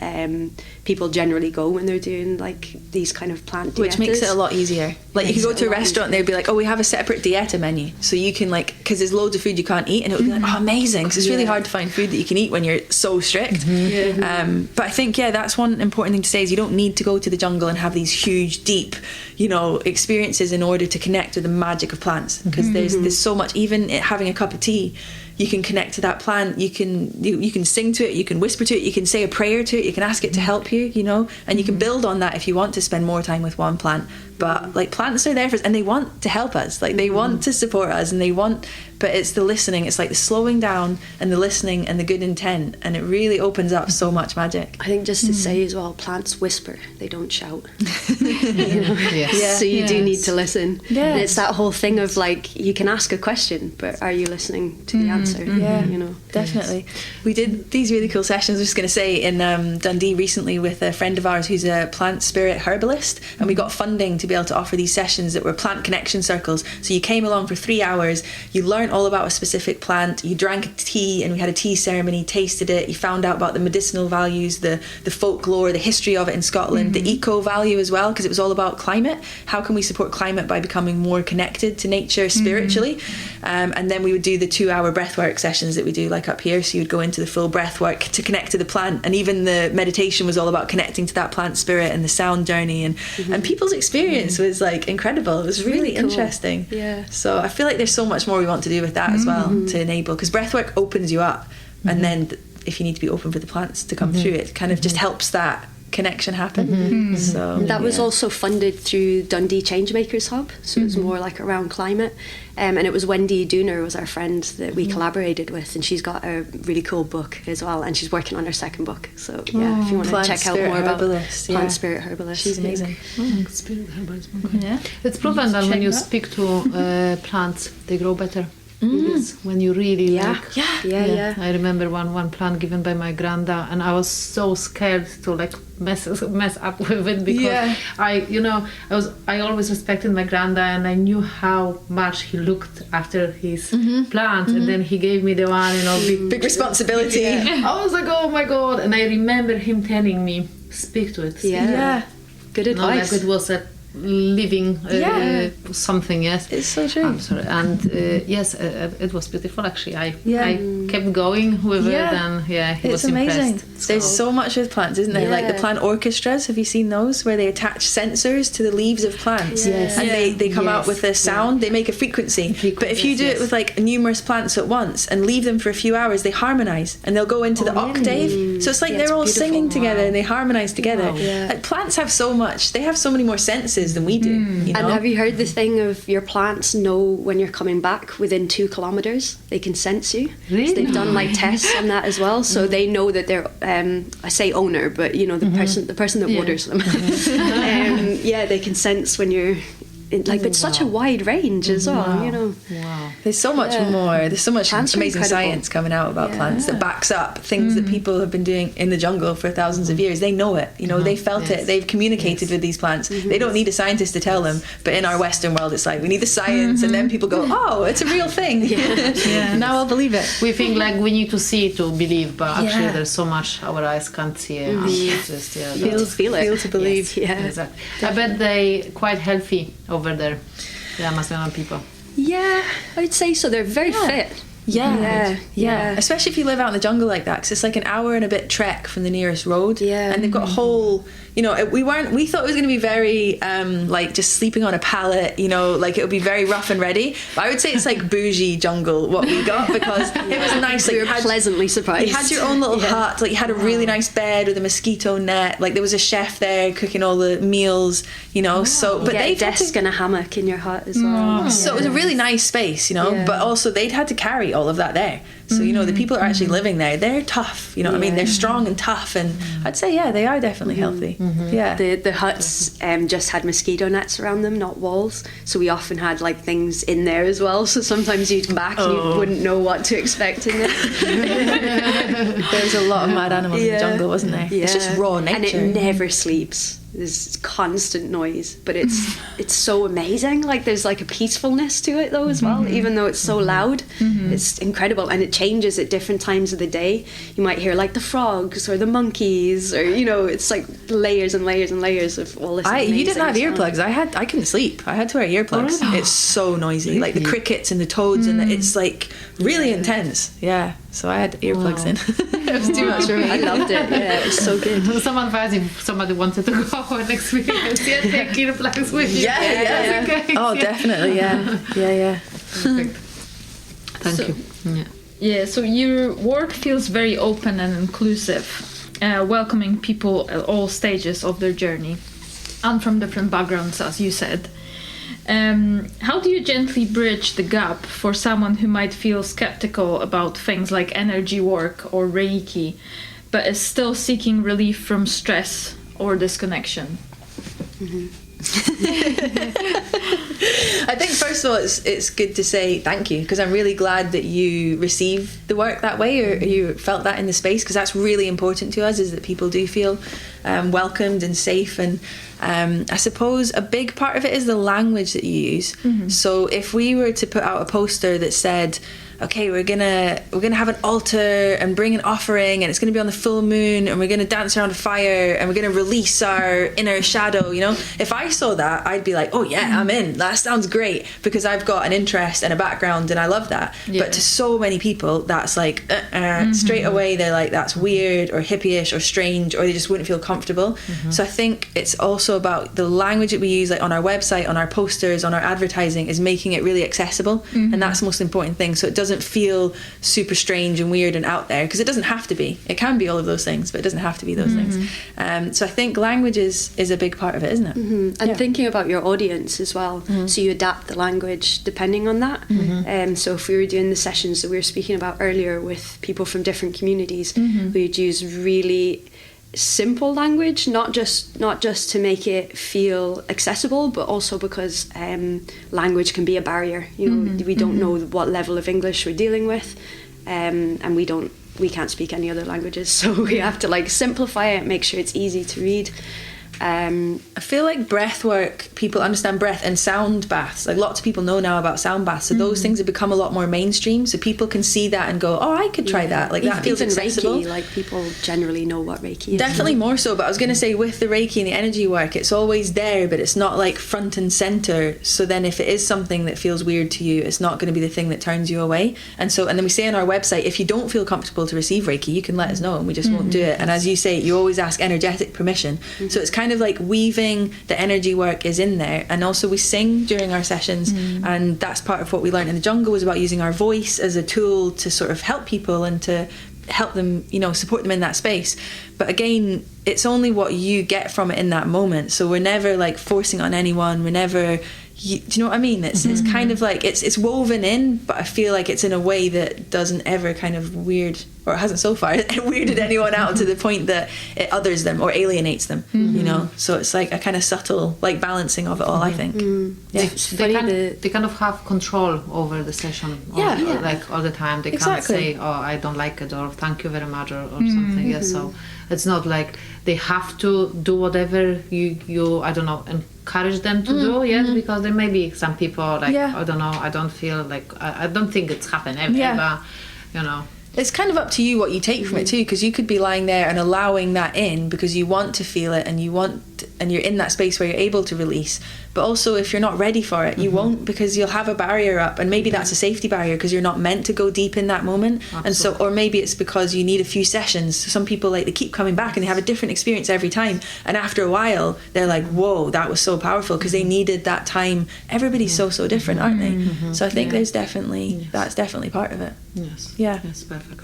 people generally go when they're doing like these kind of plant dietas. Which makes it a lot easier. Like, you can go to a restaurant and they'd be like, oh, we have a separate dieta menu, so you can like, because there's loads of food you can't eat, and it would be like, oh, amazing, because it's really hard to find food that you can eat when you're so strict. But I think that's one important thing to say, is you don't need to go to the jungle and have these huge, deep, you know, experiences in order to connect with the magic of plants, because there's so much. Even having a cup of tea, you can connect to that plant, you can sing to it, you can whisper to it, you can say a prayer to it, you can ask it to help you, you know, and you can build on that if you want to spend more time with one plant. But like, plants are there for us, and they want to help us, like they want to support us, and but it's the listening, it's like the slowing down and the listening and the good intent, and it really opens up so much magic. I think just to say as well, plants whisper, they don't shout. Yes. So you do need to listen. Yeah. And it's that whole thing of like, you can ask a question, but are you listening to the answer? Yeah, you know. definitely. We did these really cool sessions, I was just going to say, in Dundee recently with a friend of ours who's a plant spirit herbalist, and we got funding to be able to offer these sessions that were plant connection circles. So you came along for 3 hours, you learned all about a specific plant, you drank tea, and we had a tea ceremony, tasted it, you found out about the medicinal values, the folklore, the history of it in Scotland, the eco value as well, because it was all about climate. How can we support climate by becoming more connected to nature spiritually? And then we would do the 2-hour breathwork sessions that we do like up here, so you would go into the full breathwork to connect to the plant, and even the meditation was all about connecting to that plant spirit and the sound journey, and people's experience was like incredible. It was really cool. interesting. Yeah. So I feel like there's so much more we want to do with that as well, to enable, because breathwork opens you up, and then if you need to be open for the plants to come through, it kind of just helps that connection happen. So That was also funded through Dundee Changemakers Hub, so it was more like around climate, and it was Wendy Dooner was our friend that we collaborated with, and she's got a really cool book as well, and she's working on her second book. So yeah, if you want to Plant check out Spirit more about Herbalist, Plant Spirit Herbalist, she's amazing. It's proven that when you speak to plants, they grow better. Yes, when you really like. Yeah. I remember one plant given by my granda, and I was so scared to like mess up with it, because I always respected my granda, and I knew how much he looked after his plant, and then he gave me the one, Big responsibility. I was like, oh my god, and I remember him telling me, speak to it. Yeah. Good advice. Like it was a living something. Yes, It's so true. I'm sorry. And yes, it was beautiful. Actually, I kept going with it, and he was amazing. impressed. There's so much with plants, isn't there? Like the plant orchestras. Have you seen those where they attach sensors to the leaves of plants? Yes. And they come out with a sound. They make a frequency. But if you do it with like numerous plants at once and leave them for a few hours, they harmonize and they'll go into the octave. So it's like they're all singing together and they harmonize together. Like plants have so much. They have so many more senses than we do. You know? And have you heard the thing of your plants know when you're coming back within 2 kilometers? They can sense you. Really? So they've done like tests on that as well. So they know that they're, I say owner, but you know the person that waters them. They can sense when you're. Like it's such a wide range as well, you know. Wow. There's so much more. There's so much Plants are amazing incredible. science coming out about plants that backs up things that people have been doing in the jungle for thousands of years. They know it. You know, they felt it. They've communicated with these plants. They don't need a scientist to tell them. But in our Western world, it's like we need the science, and then people go, "Oh, it's a real thing." Now I'll believe it. We think like we need to see it to believe, but actually there's so much our eyes can't see. And it's just, Feel it. Feel to believe. Yeah. Exactly. I bet they quite healthy over there. The Amazonian people. Yeah, I'd say so. They're very fit. Yeah. Especially if you live out in the jungle like that, because it's like an hour and a bit trek from the nearest road. Yeah. And they've got a whole, you know, we thought it was going to be very, like just sleeping on a pallet, you know, like it would be very rough and ready. But I would say it's like bougie jungle what we got, because it was nice. Like We were pleasantly surprised. you had your own little hut, like you had a really nice bed with a mosquito net, like there was a chef there cooking all the meals, you know. So, but you they get a desk and a hammock in your hut as well. so it was a really nice space, you know, but also they'd had to carry all of that there. So, you know, the people who are actually living there, they're tough, you know what I mean? They're strong and tough, and I'd say, they are definitely healthy. Yeah. The huts just had mosquito nets around them, not walls. So we often had like things in there as well. So sometimes you'd come back and you wouldn't know what to expect in there. There was a lot of mad animals in the jungle, wasn't there? Yeah. It's just raw nature. And it never sleeps. There's constant noise, but it's so amazing. Like there's like a peacefulness to it though as well, even though it's so loud. It's incredible, and it changes at different times of the day. You might hear like the frogs or the monkeys, or you know, it's like layers and layers and layers of all this. You didn't have amazing earplugs. I couldn't sleep. I had to wear earplugs. It's so noisy, like the crickets and the toads, and it's like really intense. Yeah, so I had earplugs in. It was too much for me. I loved it. Yeah, it was so good. Someone advised if somebody wanted to go and experience it, take earplugs with you. Yeah. Okay. Oh, definitely. Yeah. Perfect. Thank you. Yeah, so your work feels very open and inclusive, welcoming people at all stages of their journey and from different backgrounds, as you said. How do you gently bridge the gap for someone who might feel skeptical about things like energy work or Reiki, but is still seeking relief from stress or disconnection? I think first of all it's good to say thank you, because I'm really glad that you receive the work that way, or you felt that in the space, because that's really important to us, is that people do feel welcomed and safe. And I suppose a big part of it is the language that you use. So if we were to put out a poster that said, okay, we're gonna have an altar and bring an offering, and it's gonna be on the full moon, and we're gonna dance around a fire, and we're gonna release our inner shadow, you know, if I saw that, I'd be like, oh yeah, I'm in, that sounds great, because I've got an interest and a background and I love that. But to so many people, that's like straight away they're like, that's weird or hippie-ish or strange, or they just wouldn't feel comfortable. So I think it's also about the language that we use, like on our website, on our posters, on our advertising, is making it really accessible. And that's the most important thing, so it doesn't feel super strange and weird and out there, because it doesn't have to be. It can be all of those things, but it doesn't have to be those things. So I think language is a big part of it, isn't it? And thinking about your audience as well, so you adapt the language depending on that. So if we were doing the sessions that we were speaking about earlier with people from different communities, we'd use really simple language, not just to make it feel accessible, but also because language can be a barrier. You know, we don't know what level of English we're dealing with, and we can't speak any other languages, so we have to like simplify it, make sure it's easy to read. I feel like breath work, people understand breath, and sound baths. Like lots of people know now about sound baths. So those things have become a lot more mainstream. So people can see that and go, oh, I could try that. Like that feels accessible. Reiki, like people generally know what Reiki is. Definitely more so. But I was going to say with the Reiki and the energy work, it's always there, but it's not like front and center. So then if it is something that feels weird to you, it's not going to be the thing that turns you away. And then we say on our website, if you don't feel comfortable to receive Reiki, you can let us know and we just won't do it. And as you say, you always ask energetic permission. So it's kind of like weaving the energy work is in there. And also we sing during our sessions, and that's part of what we learned in the jungle, was about using our voice as a tool to sort of help people and to help them, support them in that space. But again, it's only what you get from it in that moment. So we're never like forcing on anyone. We're never, do you know what I mean? It's kind of like it's woven in, but I feel like it's in a way that doesn't ever kind of weird, or it hasn't so far weirded anyone out to the point that it others them or alienates them. So it's like a kind of subtle like balancing of it all. I think. They kind of have control over the session. Like all the time. They can't say, oh, I don't like it, or thank you very much, or something. So it's not like they have to do whatever you I don't know, encourage them to do. Because there may be some people like, I don't know, I don't feel like, I don't think it's happened ever, It's kind of up to you what you take from it too, because you could be lying there and allowing that in because you want to feel it, and you're in that space where you're able to release. But also if you're not ready for it, you won't, because you'll have a barrier up, and maybe that's a safety barrier because you're not meant to go deep in that moment. Absolutely. And so, or maybe it's because you need a few sessions. So some people like, they keep coming back and they have a different experience every time, and after a while they're like, whoa, that was so powerful, because they needed that time. Everybody's so different, aren't they? So I think there's definitely that's definitely part of it. Yes, perfect.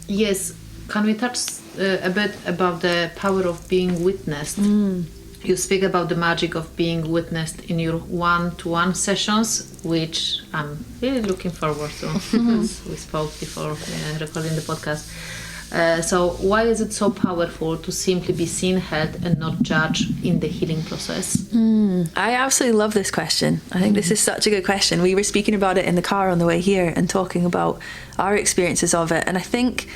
Yes, can we touch a bit about the power of being witnessed? You speak about the magic of being witnessed in your one-to-one sessions, which I'm really looking forward to, as we spoke before recording the podcast. So why is it so powerful to simply be seen, heard, and not judged in the healing process? I absolutely love this question. I think this is such a good question. We were speaking about it in the car on the way here and talking about our experiences of it. And I think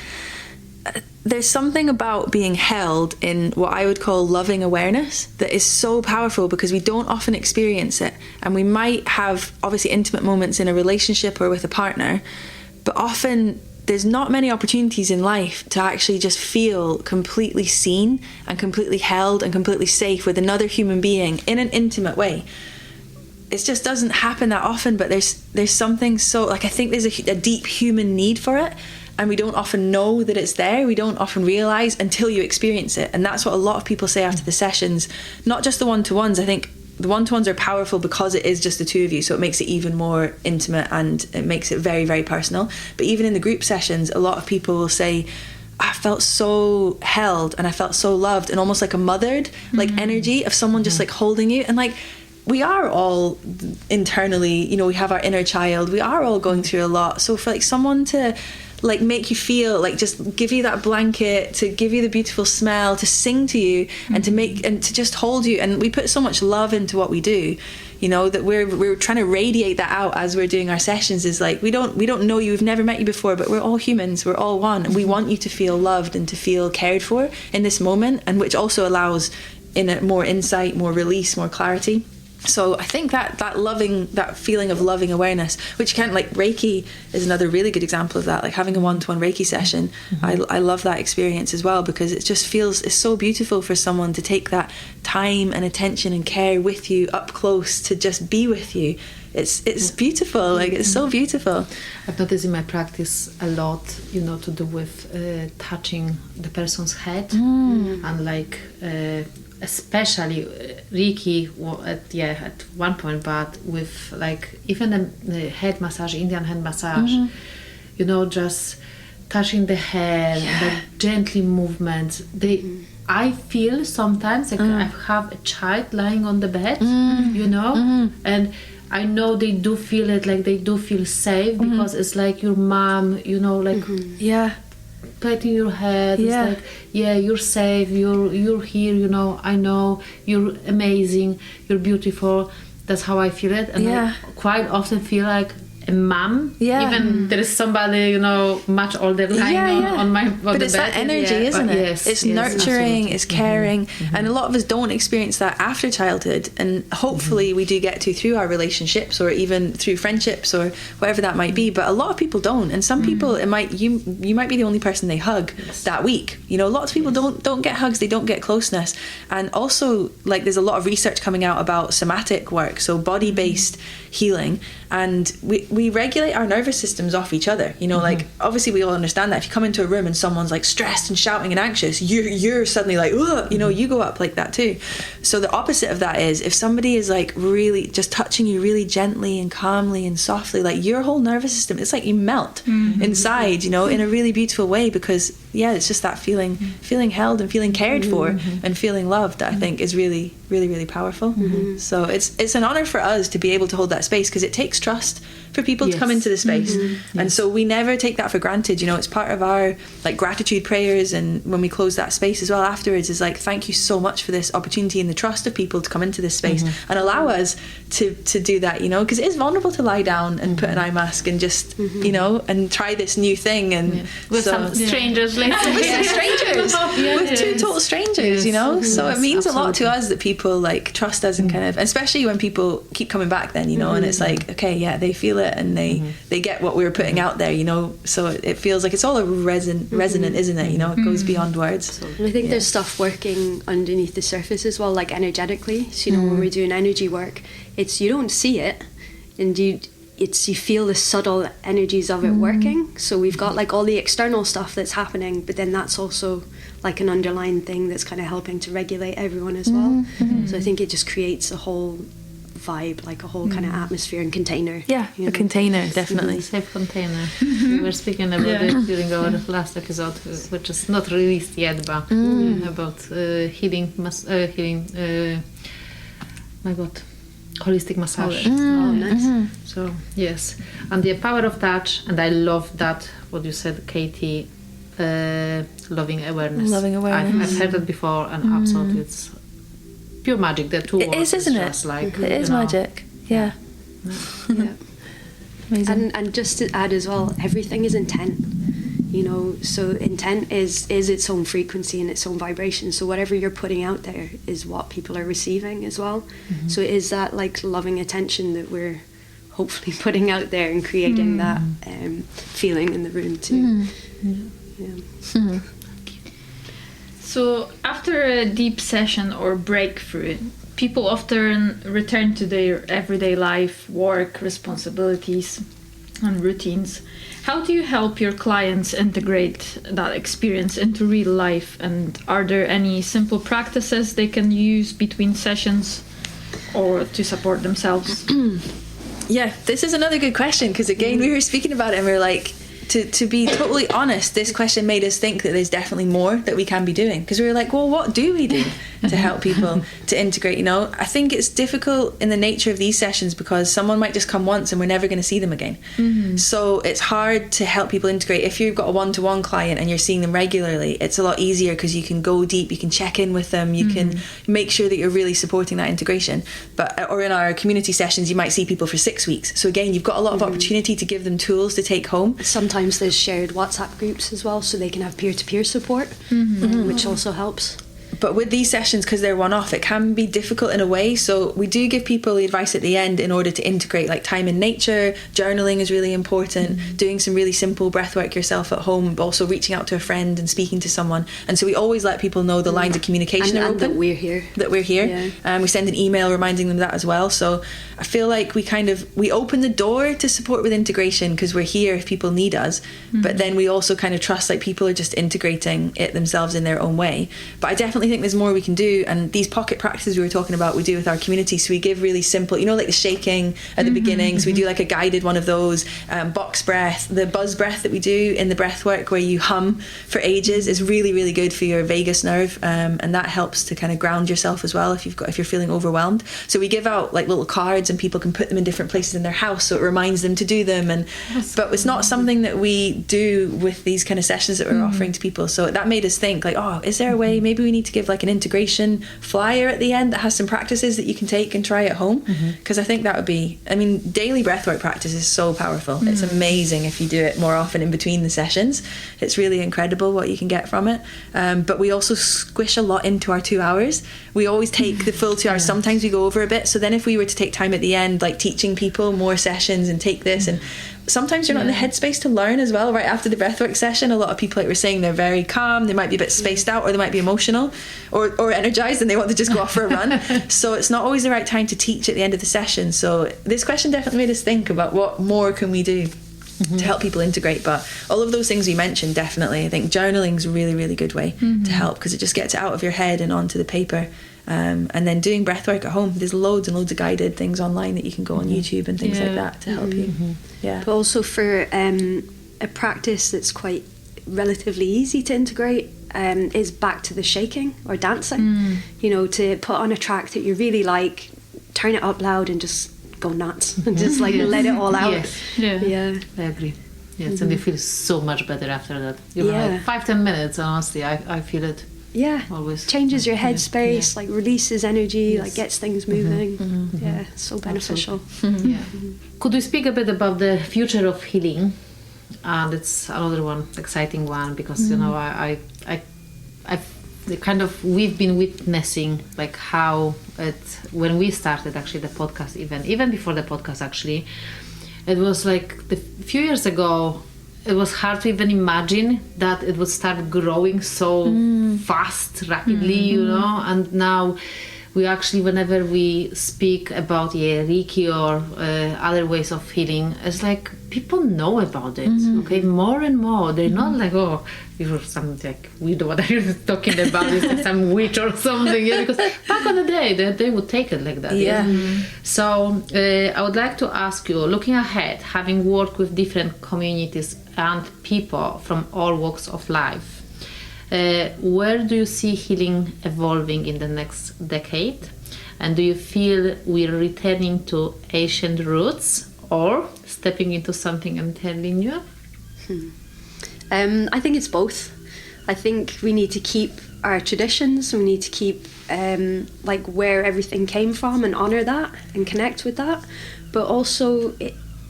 there's something about being held in what I would call loving awareness that is so powerful, because we don't often experience it. And we might have obviously intimate moments in a relationship or with a partner, but often there's not many opportunities in life to actually just feel completely seen and completely held and completely safe with another human being in an intimate way. It just doesn't happen that often, but there's something so, like, I think there's a deep human need for it, and we don't often know that it's there. We don't often realise until you experience it. And that's what a lot of people say after the sessions, not just the one-to-ones. I think the one-to-ones are powerful because it is just the two of you, so it makes it even more intimate and it makes it very, very personal. But even in the group sessions, a lot of people will say, I felt so held and I felt so loved, and almost like a mothered like energy of someone just like holding you. And like, we are all internally, we have our inner child, we are all going through a lot. So for like someone to like make you feel, like just give you that blanket, to give you the beautiful smell, to sing to you, and to just hold you, and we put so much love into what we do, that we're trying to radiate that out as we're doing our sessions. Is like, we don't know you, we've never met you before, but we're all humans, we're all one, and we want you to feel loved and to feel cared for in this moment, and which also allows more insight, more release, more clarity. So I think that feeling of loving awareness, which like Reiki is another really good example of that, like having a one-to-one Reiki session. I love that experience as well, because it just it's so beautiful for someone to take that time and attention and care with you up close, to just be with you. It's beautiful, like it's so beautiful. I've noticed in my practice a lot, to do with touching the person's head, and like especially Reiki at one point, but with like even the head massage, Indian head massage, just touching the head, like gently movements. I feel sometimes like I have a child lying on the bed, and I know they do feel it, like they do feel safe, because it's like your mom, patting your head. It's like, you're safe, you're here, I know you're amazing, you're beautiful. That's how I feel it. And I quite often feel like a mom. Yeah. Even there is somebody, much older lying on my on but the it's bed. that energy, isn't it? Yes, it's yes, nurturing, absolutely. it's caring, and a lot of us don't experience that after childhood, and hopefully we do get to through our relationships or even through friendships or whatever that might be. But a lot of people don't, and some people you might be the only person they hug that week. Lots of people don't get hugs, they don't get closeness. And also, like, there's a lot of research coming out about somatic work, so body-based healing, and we regulate our nervous systems off each other. Like, obviously we all understand that if you come into a room and someone's like stressed and shouting and anxious, you're suddenly like, ugh, you go up like that too. So the opposite of that is if somebody is like really just touching you really gently and calmly and softly, like your whole nervous system, it's like you melt inside, in a really beautiful way, because it's just that feeling held and feeling cared for and feeling loved that I think is really, really, really powerful. So it's an honor for us to be able to hold that space, because it takes trust for people to come into the space. And so we never take that for granted. It's part of our like gratitude prayers, and when we close that space as well afterwards is like, thank you so much for this opportunity and the trust of people to come into this space and allow us to do that, because it is vulnerable to lie down and put an eye mask and just and try this new thing and with some strangers later. with some strangers with two total strangers, so it means a lot to us that people like trust us and kind of, especially when people keep coming back then, and it's like, okay, they feel it and they get what we were putting out there, so it feels like it's all a resonant, isn't it? It goes beyond words. And I think there's stuff working underneath the surface as well, like energetically. So when we're doing energy work, it's you don't see it, and you feel the subtle energies of it working. So we've got like all the external stuff that's happening, but then that's also like an underlying thing that's kind of helping to regulate everyone as well. So I think it just creates a whole vibe, like a whole kind of atmosphere and container. A container, definitely. Safe container. We were speaking about it during our last episode, which is not released yet, but about healing, holistic massage. Oh, nice. So yes, and the power of touch, and I love that what you said, Katie. Loving awareness. I've heard it before, and absolutely, it's pure magic. The two words. It is, isn't it? Just like, it is magic. Yeah. Amazing. And just to add as well, everything is intent. So intent is its own frequency and its own vibration. So whatever you're putting out there is what people are receiving as well. So it is that like loving attention that we're hopefully putting out there and creating that feeling in the room too. So after a deep session or breakthrough, people often return to their everyday life, work, responsibilities and routines. How do you help your clients integrate that experience into real life? And are there any simple practices they can use between sessions or to support themselves? Yeah, this is another good question, because again, we were speaking about it and we were like, to be totally honest, this question made us think that there's definitely more that we can be doing, because we were like, well, what do we do to help people to integrate? I think it's difficult in the nature of these sessions because someone might just come once and we're never going to see them again. So it's hard to help people integrate. If you've got a one-to-one client and you're seeing them regularly, it's a lot easier because you can go deep, you can check in with them, you can make sure that you're really supporting that integration. Or in our community sessions, you might see people for 6 weeks. So again, you've got a lot of opportunity to give them tools to take home. Sometimes there's shared WhatsApp groups as well, so they can have peer-to-peer support, which also helps. But with these sessions, because they're one-off, it can be difficult in a way. So we do give people the advice at the end in order to integrate, like time in nature, journaling is really important, doing some really simple breath work yourself at home, but also reaching out to a friend and speaking to someone. And so we always let people know the lines of communication are open. And that we're here. We send an email reminding them that as well. So I feel like we open the door to support with integration because we're here if people need us. But then we also kind of trust like people are just integrating it themselves in their own way. But I definitely think there's more we can do, and these pocket practices we were talking about we do with our community. So we give really simple, like the shaking at the beginning, so we do like a guided one of those, box breath, the buzz breath that we do in the breath work where you hum for ages is really, really good for your vagus nerve, and that helps to kind of ground yourself as well if you're feeling overwhelmed. So we give out like little cards and people can put them in different places in their house so it reminds them to do them, but it's not something that we do with these kind of sessions that we're offering to people. So that made us think like, is there a way maybe we need to give give like an integration flyer at the end that has some practices that you can take and try at home, because I think that would be, I mean, daily breathwork practice is so powerful. It's amazing if you do it more often in between the sessions. It's really incredible what you can get from it. But we also squish a lot into our 2 hours. We always take the full 2 hours. Sometimes we go over a bit. So then if we were to take time at the end, like teaching people more sessions and take this, and sometimes you're not in the headspace to learn as well. Right after the breathwork session, a lot of people, like we're saying, they're very calm, they might be a bit spaced out, or they might be emotional or energized and they want to just go off for a run. So it's not always the right time to teach at the end of the session. So this question definitely made us think about what more can we do to help people integrate. But all of those things we mentioned, definitely, I think journaling's a really, really good way to help, because it just gets it out of your head and onto the paper. And then doing breathwork at home, there's loads and loads of guided things online that you can go on YouTube and things like that to help you. Yeah. But also for a practice that's quite relatively easy to integrate is back to the shaking or dancing. You know, to put on a track that you really like, turn it up loud and just go nuts and just like let it all out. Yeah, I agree. Yes, and you feel so much better after that. Even like 5-10 minutes, honestly, I feel it. Always changes your headspace, like releases energy, like gets things moving. Yeah, so beneficial. Could we speak a bit about the future of healing? And it's another one, exciting one, because you know, I kind of, we've been witnessing like how it, when we started actually the podcast, even before the podcast actually, it was like a few years ago, it was hard to even imagine that it would start growing so fast, rapidly, you know. And now we actually, whenever we speak about Reiki or other ways of healing, it's like people know about it. Okay, more and more. They're not like, oh, you're something like, we know what are you talking about? It's like some witch or something. Because back on the day, they would take it like that. So I would like to ask you, looking ahead, having worked with different communities and people from all walks of life, where do you see healing evolving in the next decade? And do you feel we're returning to ancient roots or stepping into something entirely new? I think it's both. I think we need to keep our traditions. We need to keep like where everything came from and honour that and connect with that. But also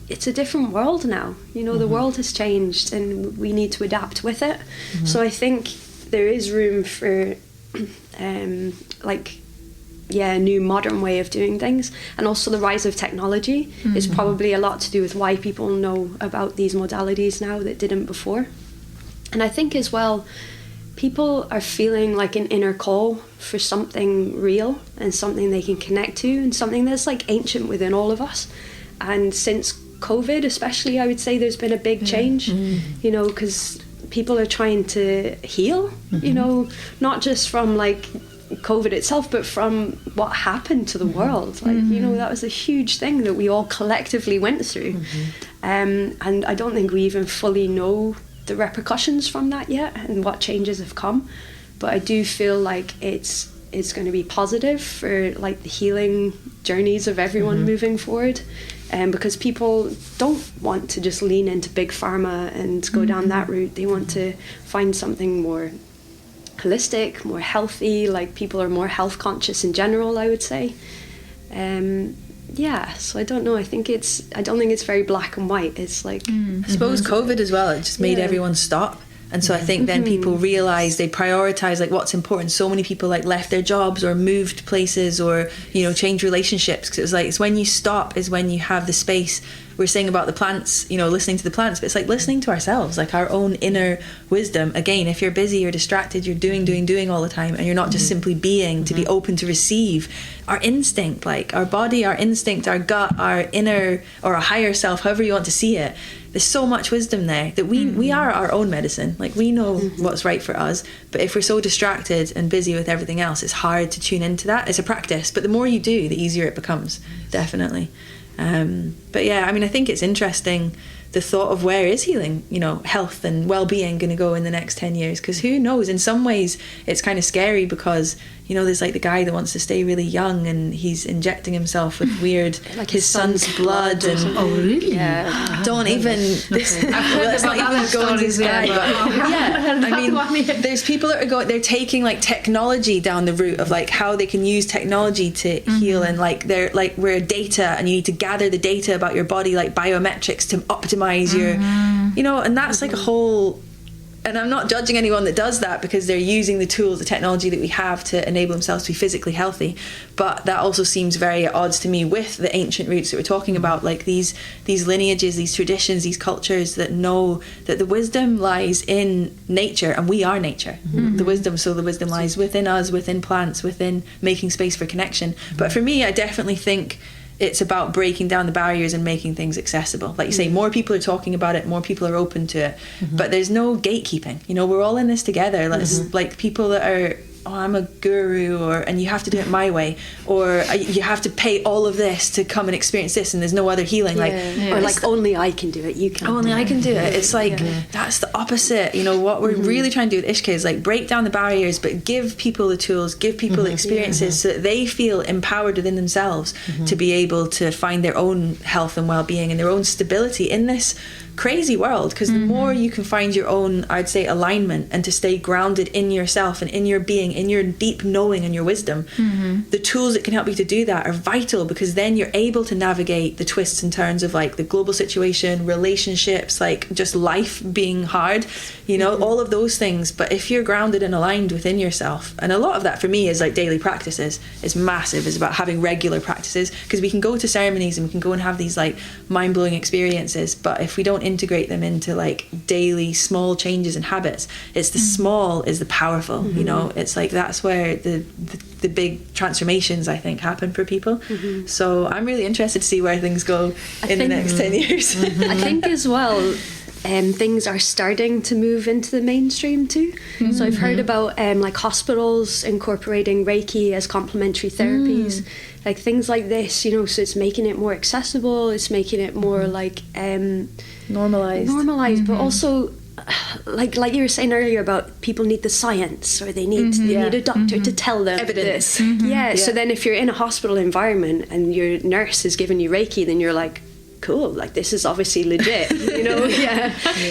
it's a different world now. You know, the world has changed and we need to adapt with it. So I think there is room for a new modern way of doing things. And also the rise of technology is probably a lot to do with why people know about these modalities now that didn't before. And I think as well, people are feeling like an inner call for something real and something they can connect to and something that's like ancient within all of us. And since COVID especially, I would say there's been a big change, you know, because people are trying to heal, you know, not just from like COVID itself, but from what happened to the world. Like, you know, that was a huge thing that we all collectively went through. And I don't think we even fully know the repercussions from that yet and what changes have come. But I do feel like it's going to be positive for like the healing journeys of everyone moving forward. Because people don't want to just lean into big pharma and go down that route. They want to find something more holistic, more healthy. Like people are more health conscious in general, I would say. So I don't know. I don't think it's very black and white. It's like I suppose COVID as well, it just made everyone stop. And so I think then people realise, they prioritise like what's important. So many people like left their jobs or moved places or, you know, changed relationships, because it was like, it's when you stop is when you have the space. We're saying about the plants, you know, listening to the plants, but it's like listening to ourselves, like our own inner wisdom. Again, if you're busy, you're distracted, you're doing all the time, and you're not just simply being, to be open to receive our instinct, like our body, our instinct, our gut, our inner or our higher self, however you want to see it. There's so much wisdom there that we are our own medicine. Like we know what's right for us, but if we're so distracted and busy with everything else, it's hard to tune into that. It's a practice, but the more you do, the easier it becomes, definitely. But yeah, I mean, I think it's interesting the thought of where is healing, you know, health and well-being going to go in the next 10 years? Because who knows? In some ways it's kind of scary because, you know, there's like the guy that wants to stay really young and he's injecting himself with weird like his son's blood and Oh, really? Yeah. don't even this, well, let's not even go into this guy, but I mean there's people that are going, they're taking like technology down the route of like how they can use technology to heal, and like they're like, we're data and you need to gather the data about your body, like biometrics, to optimize your, you know, and that's like a whole. And I'm not judging anyone that does that, because they're using the tools, the technology that we have to enable themselves to be physically healthy. But that also seems very at odds to me with the ancient roots that we're talking about, like these lineages, these traditions, these cultures that know that the wisdom lies in nature, and we are nature. The wisdom lies within us, within plants, within making space for connection. But for me, I definitely think it's about breaking down the barriers and making things accessible. Like you say, more people are talking about it, more people are open to it, but there's no gatekeeping. You know, we're all in this together. Let's like people that are, oh, I'm a guru, and you have to do it my way, or you have to pay all of this to come and experience this, and there's no other healing. Or like only I can do it, you can't. Only I can do it. It's like that's the opposite. You know, what we're really trying to do with Ishka is like break down the barriers, but give people the tools, give people the experiences, so that they feel empowered within themselves to be able to find their own health and well-being and their own stability in this crazy world. Because the more you can find your own, I'd say, alignment, and to stay grounded in yourself and in your being, in your deep knowing and your wisdom, the tools that can help you to do that are vital, because then you're able to navigate the twists and turns of like the global situation, relationships, like just life being hard, you know, all of those things. But if you're grounded and aligned within yourself, and a lot of that for me is like daily practices, it's massive, it's about having regular practices, because we can go to ceremonies and we can go and have these like mind-blowing experiences, but if we don't integrate them into like daily small changes and habits, it's the small is the powerful, you know. It's like that's where the big transformations, I think, happen for people. So I'm really interested to see where things go in the next 10 years. I think as well, things are starting to move into the mainstream too. So I've heard about like hospitals incorporating Reiki as complementary therapies, like things like this, you know. So it's making it more accessible, it's making it more like normalized, but also like you were saying earlier about people need the science, or they need a doctor to tell them evidence. So then if you're in a hospital environment and your nurse is giving you Reiki, then you're like, cool, like this is obviously legit, you know.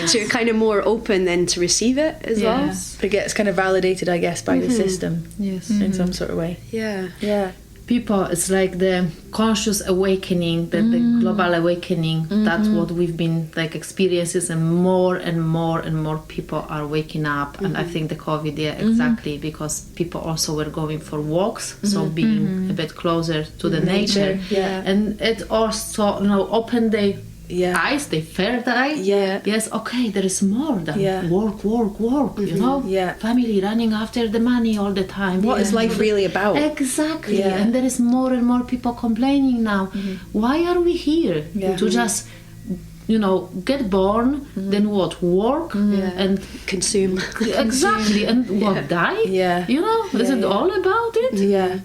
So you're kind of more open then to receive it as well. It gets kind of validated, I guess, by the system in some sort of way. People, it's like the conscious awakening, the global awakening. That's what we've been like experiences, and more people are waking up. And I think the COVID, exactly, because people also were going for walks, so being a bit closer to the nature. And it also, you know, opened the eyes, the third eye. Yes, okay, there is more than work, you know. Family running after the money all the time. What is life really about? Exactly. And there is more and more people complaining now. Why are we here? To just, you know, get born, then what? Work and consume. Exactly. And what, die? You know, is it all about it?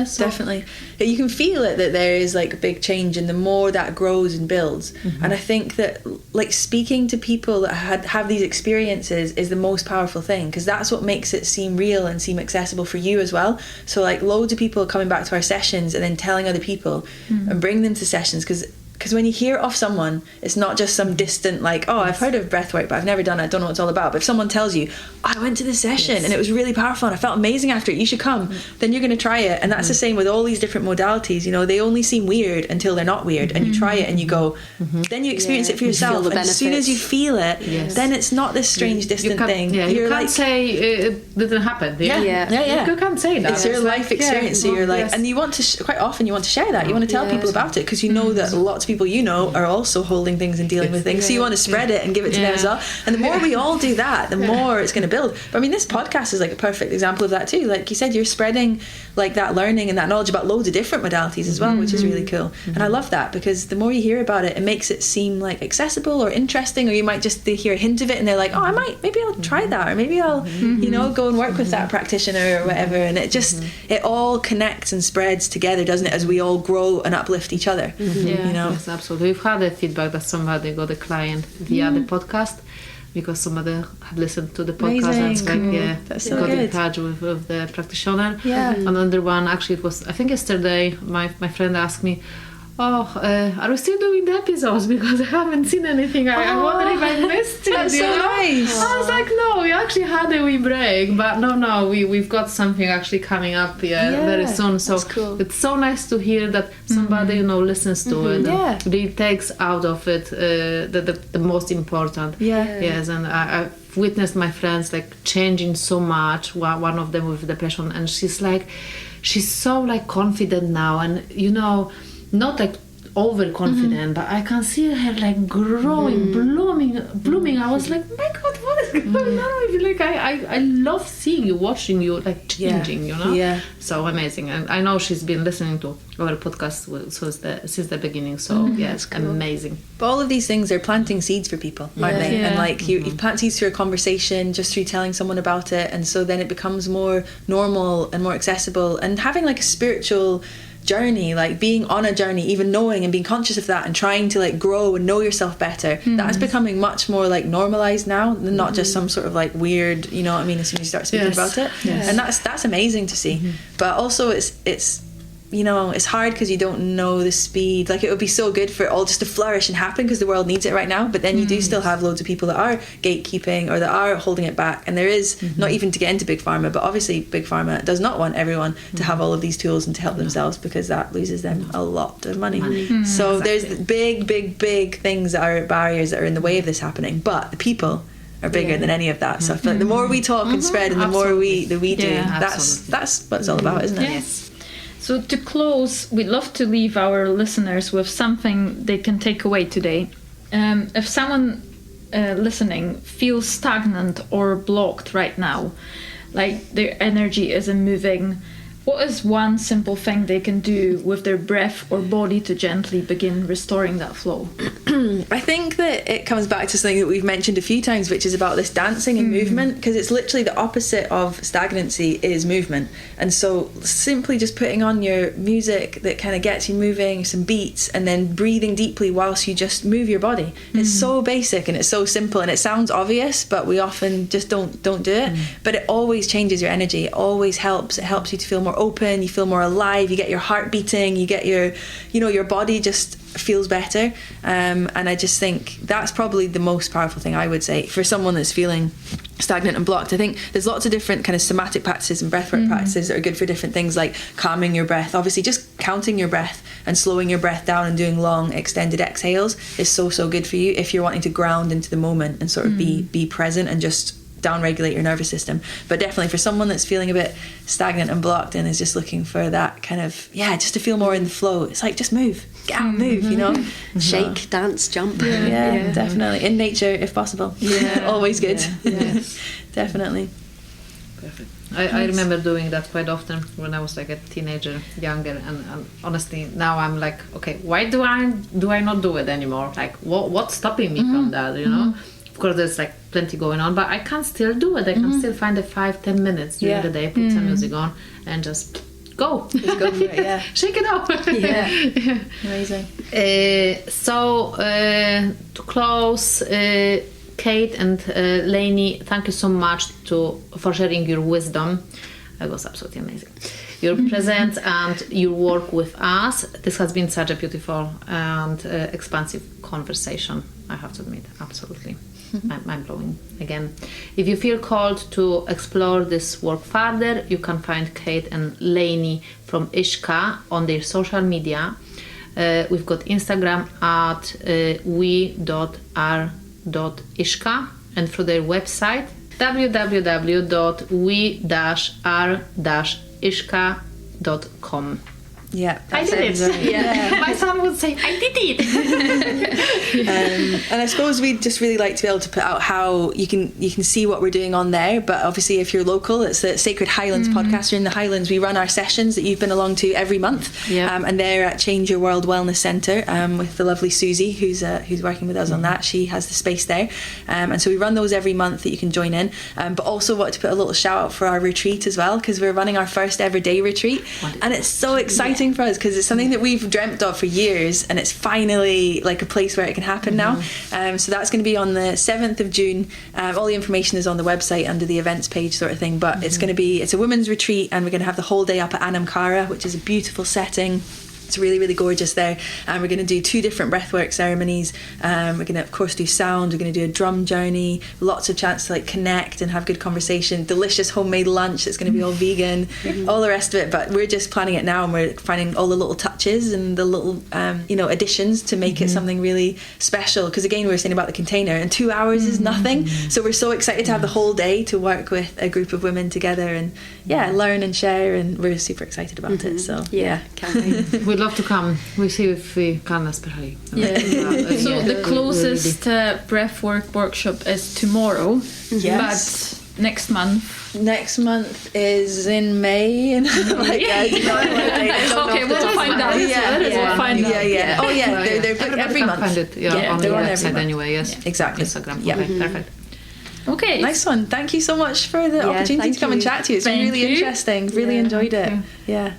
So definitely. You can feel it, that there is like a big change, and the more that grows and builds. And I think that like speaking to people that have these experiences is the most powerful thing, because that's what makes it seem real and seem accessible for you as well. So like loads of people coming back to our sessions and then telling other people and bring them to sessions, because when you hear it off someone, it's not just some distant like, oh, I've heard of breathwork, but I've never done it, I don't know what it's all about. But if someone tells you, oh, I went to this session and it was really powerful and I felt amazing after it, you should come, then you're going to try it. And that's the same with all these different modalities, you know. They only seem weird until they're not weird, and you try it and you go, then you experience it for yourself, and as soon as you feel it, then it's not this strange distant thing. You can't say it didn't happen. You can't say that. It's your life experience. So you're like, and you want to quite often you want to share that, you want to tell people about it, because you know that lots of people you know are also holding things and dealing with things, so you want to spread it and give it to them as well. And the more we all do that, the more it's going to build. But I mean, this podcast is like a perfect example of that too. Like you said, you're spreading like that learning and that knowledge about loads of different modalities as well, which is really cool. And I love that, because the more you hear about it, it makes it seem like accessible or interesting, or you might just hear a hint of it and they're like, oh, maybe I'll try that, or maybe I'll you know, go and work with that practitioner or whatever. And it just it all connects and spreads together, doesn't it, as we all grow and uplift each other. You know, Yes, absolutely. We've had a feedback that somebody got a client via the podcast, because somebody had listened to the podcast and it's like, That's so got good. in touch with the practitioner. Yeah. Another one, actually, it was, I think yesterday, my friend asked me, are we still doing the episodes? Because I haven't seen anything. I wonder if I missed it. That's so nice. I was like, no, we actually had a wee break, but no, we've got something actually coming up very soon. So that's cool. it's so nice to hear that somebody listens to it and really takes out of it the most important. Yes, and I've witnessed my friends like changing so much. One of them with depression, and she's so like confident now, and not like overconfident, but I can see her like growing, blooming. I was like, my God, what is going on with you? Like I love seeing you, watching you like changing, so amazing. And I know she's been listening to our podcast since the beginning, so it's cool. Amazing. But all of these things are planting seeds for people, aren't they? And like you plant seeds through a conversation, just through telling someone about it, and so then it becomes more normal and more accessible, and having like a spiritual journey, like being on a journey, even knowing and being conscious of that and trying to like grow and know yourself better, that's becoming much more like normalized now, and not just some sort of like weird, you know what I mean, as soon as you start speaking about it. And that's amazing to see. But also it's it's hard because you don't know the speed. Like, it would be so good for it all just to flourish and happen because the world needs it right now, but then you do still have loads of people that are gatekeeping or that are holding it back, and there is not even to get into big pharma, but obviously big pharma does not want everyone to have all of these tools and to help themselves, because that loses them a lot of money. So there's big things that are barriers that are in the way of this happening, but the people are bigger than any of that. So I feel like the more we talk and spread, and the more we do, that's what it's all about, isn't it? Yes. So to close, we'd love to leave our listeners with something they can take away today. If someone listening feels stagnant or blocked right now, like their energy isn't moving, what is one simple thing they can do with their breath or body to gently begin restoring that flow? I think that it comes back to something that we've mentioned a few times, which is about this dancing and movement, because it's literally the opposite of stagnancy is movement. And so simply just putting on your music that kind of gets you moving, some beats, and then breathing deeply whilst you just move your body. It's so basic and it's so simple, and it sounds obvious, but we often just don't do it. But it always changes your energy. It always helps. It helps you to feel more open, you feel more alive, you get your heart beating, you get your body just feels better, and I just think that's probably the most powerful thing I would say for someone that's feeling stagnant and blocked. I think there's lots of different kind of somatic practices and breathwork practices that are good for different things, like calming your breath. Obviously just counting your breath and slowing your breath down and doing long extended exhales is so good for you if you're wanting to ground into the moment and sort of be present and just down-regulate your nervous system. But definitely for someone that's feeling a bit stagnant and blocked and is just looking for that kind of just to feel more in the flow, it's like just move, get out, move, shake, dance, jump. Yeah, definitely in nature if possible. Always good. Definitely. Perfect. I remember doing that quite often when I was like a teenager, younger, and honestly now I'm like, okay, why do I not do it anymore? Like what's stopping me from that, Of course there's like plenty going on, but I can still do it. I can still find the 5-10 minutes during the day, put some music on and just go. Just go for it, Shake it off. Amazing. So to close, Kate and Lainey, thank you so much for sharing your wisdom. It was absolutely amazing. Your presence and your work with us. This has been such a beautiful and expansive conversation, I have to admit. Absolutely. Mind-blowing again. If you feel called to explore this work further, you can find Kate and Lainey from Ishka on their social media. We've got Instagram at we.r.ishka, and through their website www.we-r-ishka.com. Yeah, I did it. My son would say, I did it. And I suppose we'd just really like to be able to put out how you can see what we're doing on there. But obviously, if you're local, it's the Sacred Highlands podcast. You're in the Highlands. We run our sessions that you've been along to every month, and they're at Change Your World Wellness Centre with the lovely Susie, who's working with us on that. She has the space there, and so we run those every month that you can join in. But also want to put a little shout out for our retreat as well, because we're running our first ever day retreat, and it's so exciting. exciting for us because it's something that we've dreamt of for years, and it's finally like a place where it can happen now. So that's going to be on the 7th of June. All the information is on the website under the events page sort of thing, but it's a women's retreat, and we're going to have the whole day up at Anamkara, which is a beautiful setting. It's really, really gorgeous there. And we're going to do 2 different breathwork ceremonies. We're going to, of course, do sound. We're going to do a drum journey. Lots of chance to like connect and have good conversation. Delicious homemade lunch that's going to be all vegan. All the rest of it. But we're just planning it now, and we're finding all the little touches and the little, additions to make it something really special. Because again, we were saying about the container, and 2 hours is nothing. So we're so excited to have the whole day to work with a group of women together and learn and share. And we're super excited about it. So can't wait. We'd love to come. We see if we can, especially. So the closest breathwork workshop is tomorrow. Yes. But next month. Next month is in May, and Okay, we'll find out. We'll find out. Yeah. Oh yeah, they're booked every month. Find it, on the website anyway. Yes, exactly. Instagram. Yeah. Okay, perfect. Okay. Nice one. Thank you so much for the opportunity to come and chat to you. It's been really interesting. Really enjoyed it. Yeah.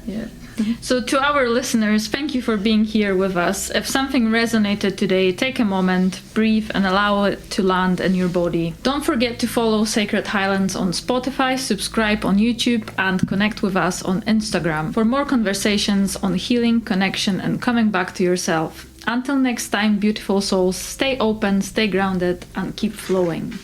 So to our listeners, thank you for being here with us. If something resonated today, take a moment, breathe, and allow it to land in your body. Don't forget to follow Sacred Highlands on Spotify, subscribe on YouTube, and connect with us on Instagram for more conversations on healing, connection, and coming back to yourself. Until next time, beautiful souls, stay open, stay grounded, and keep flowing.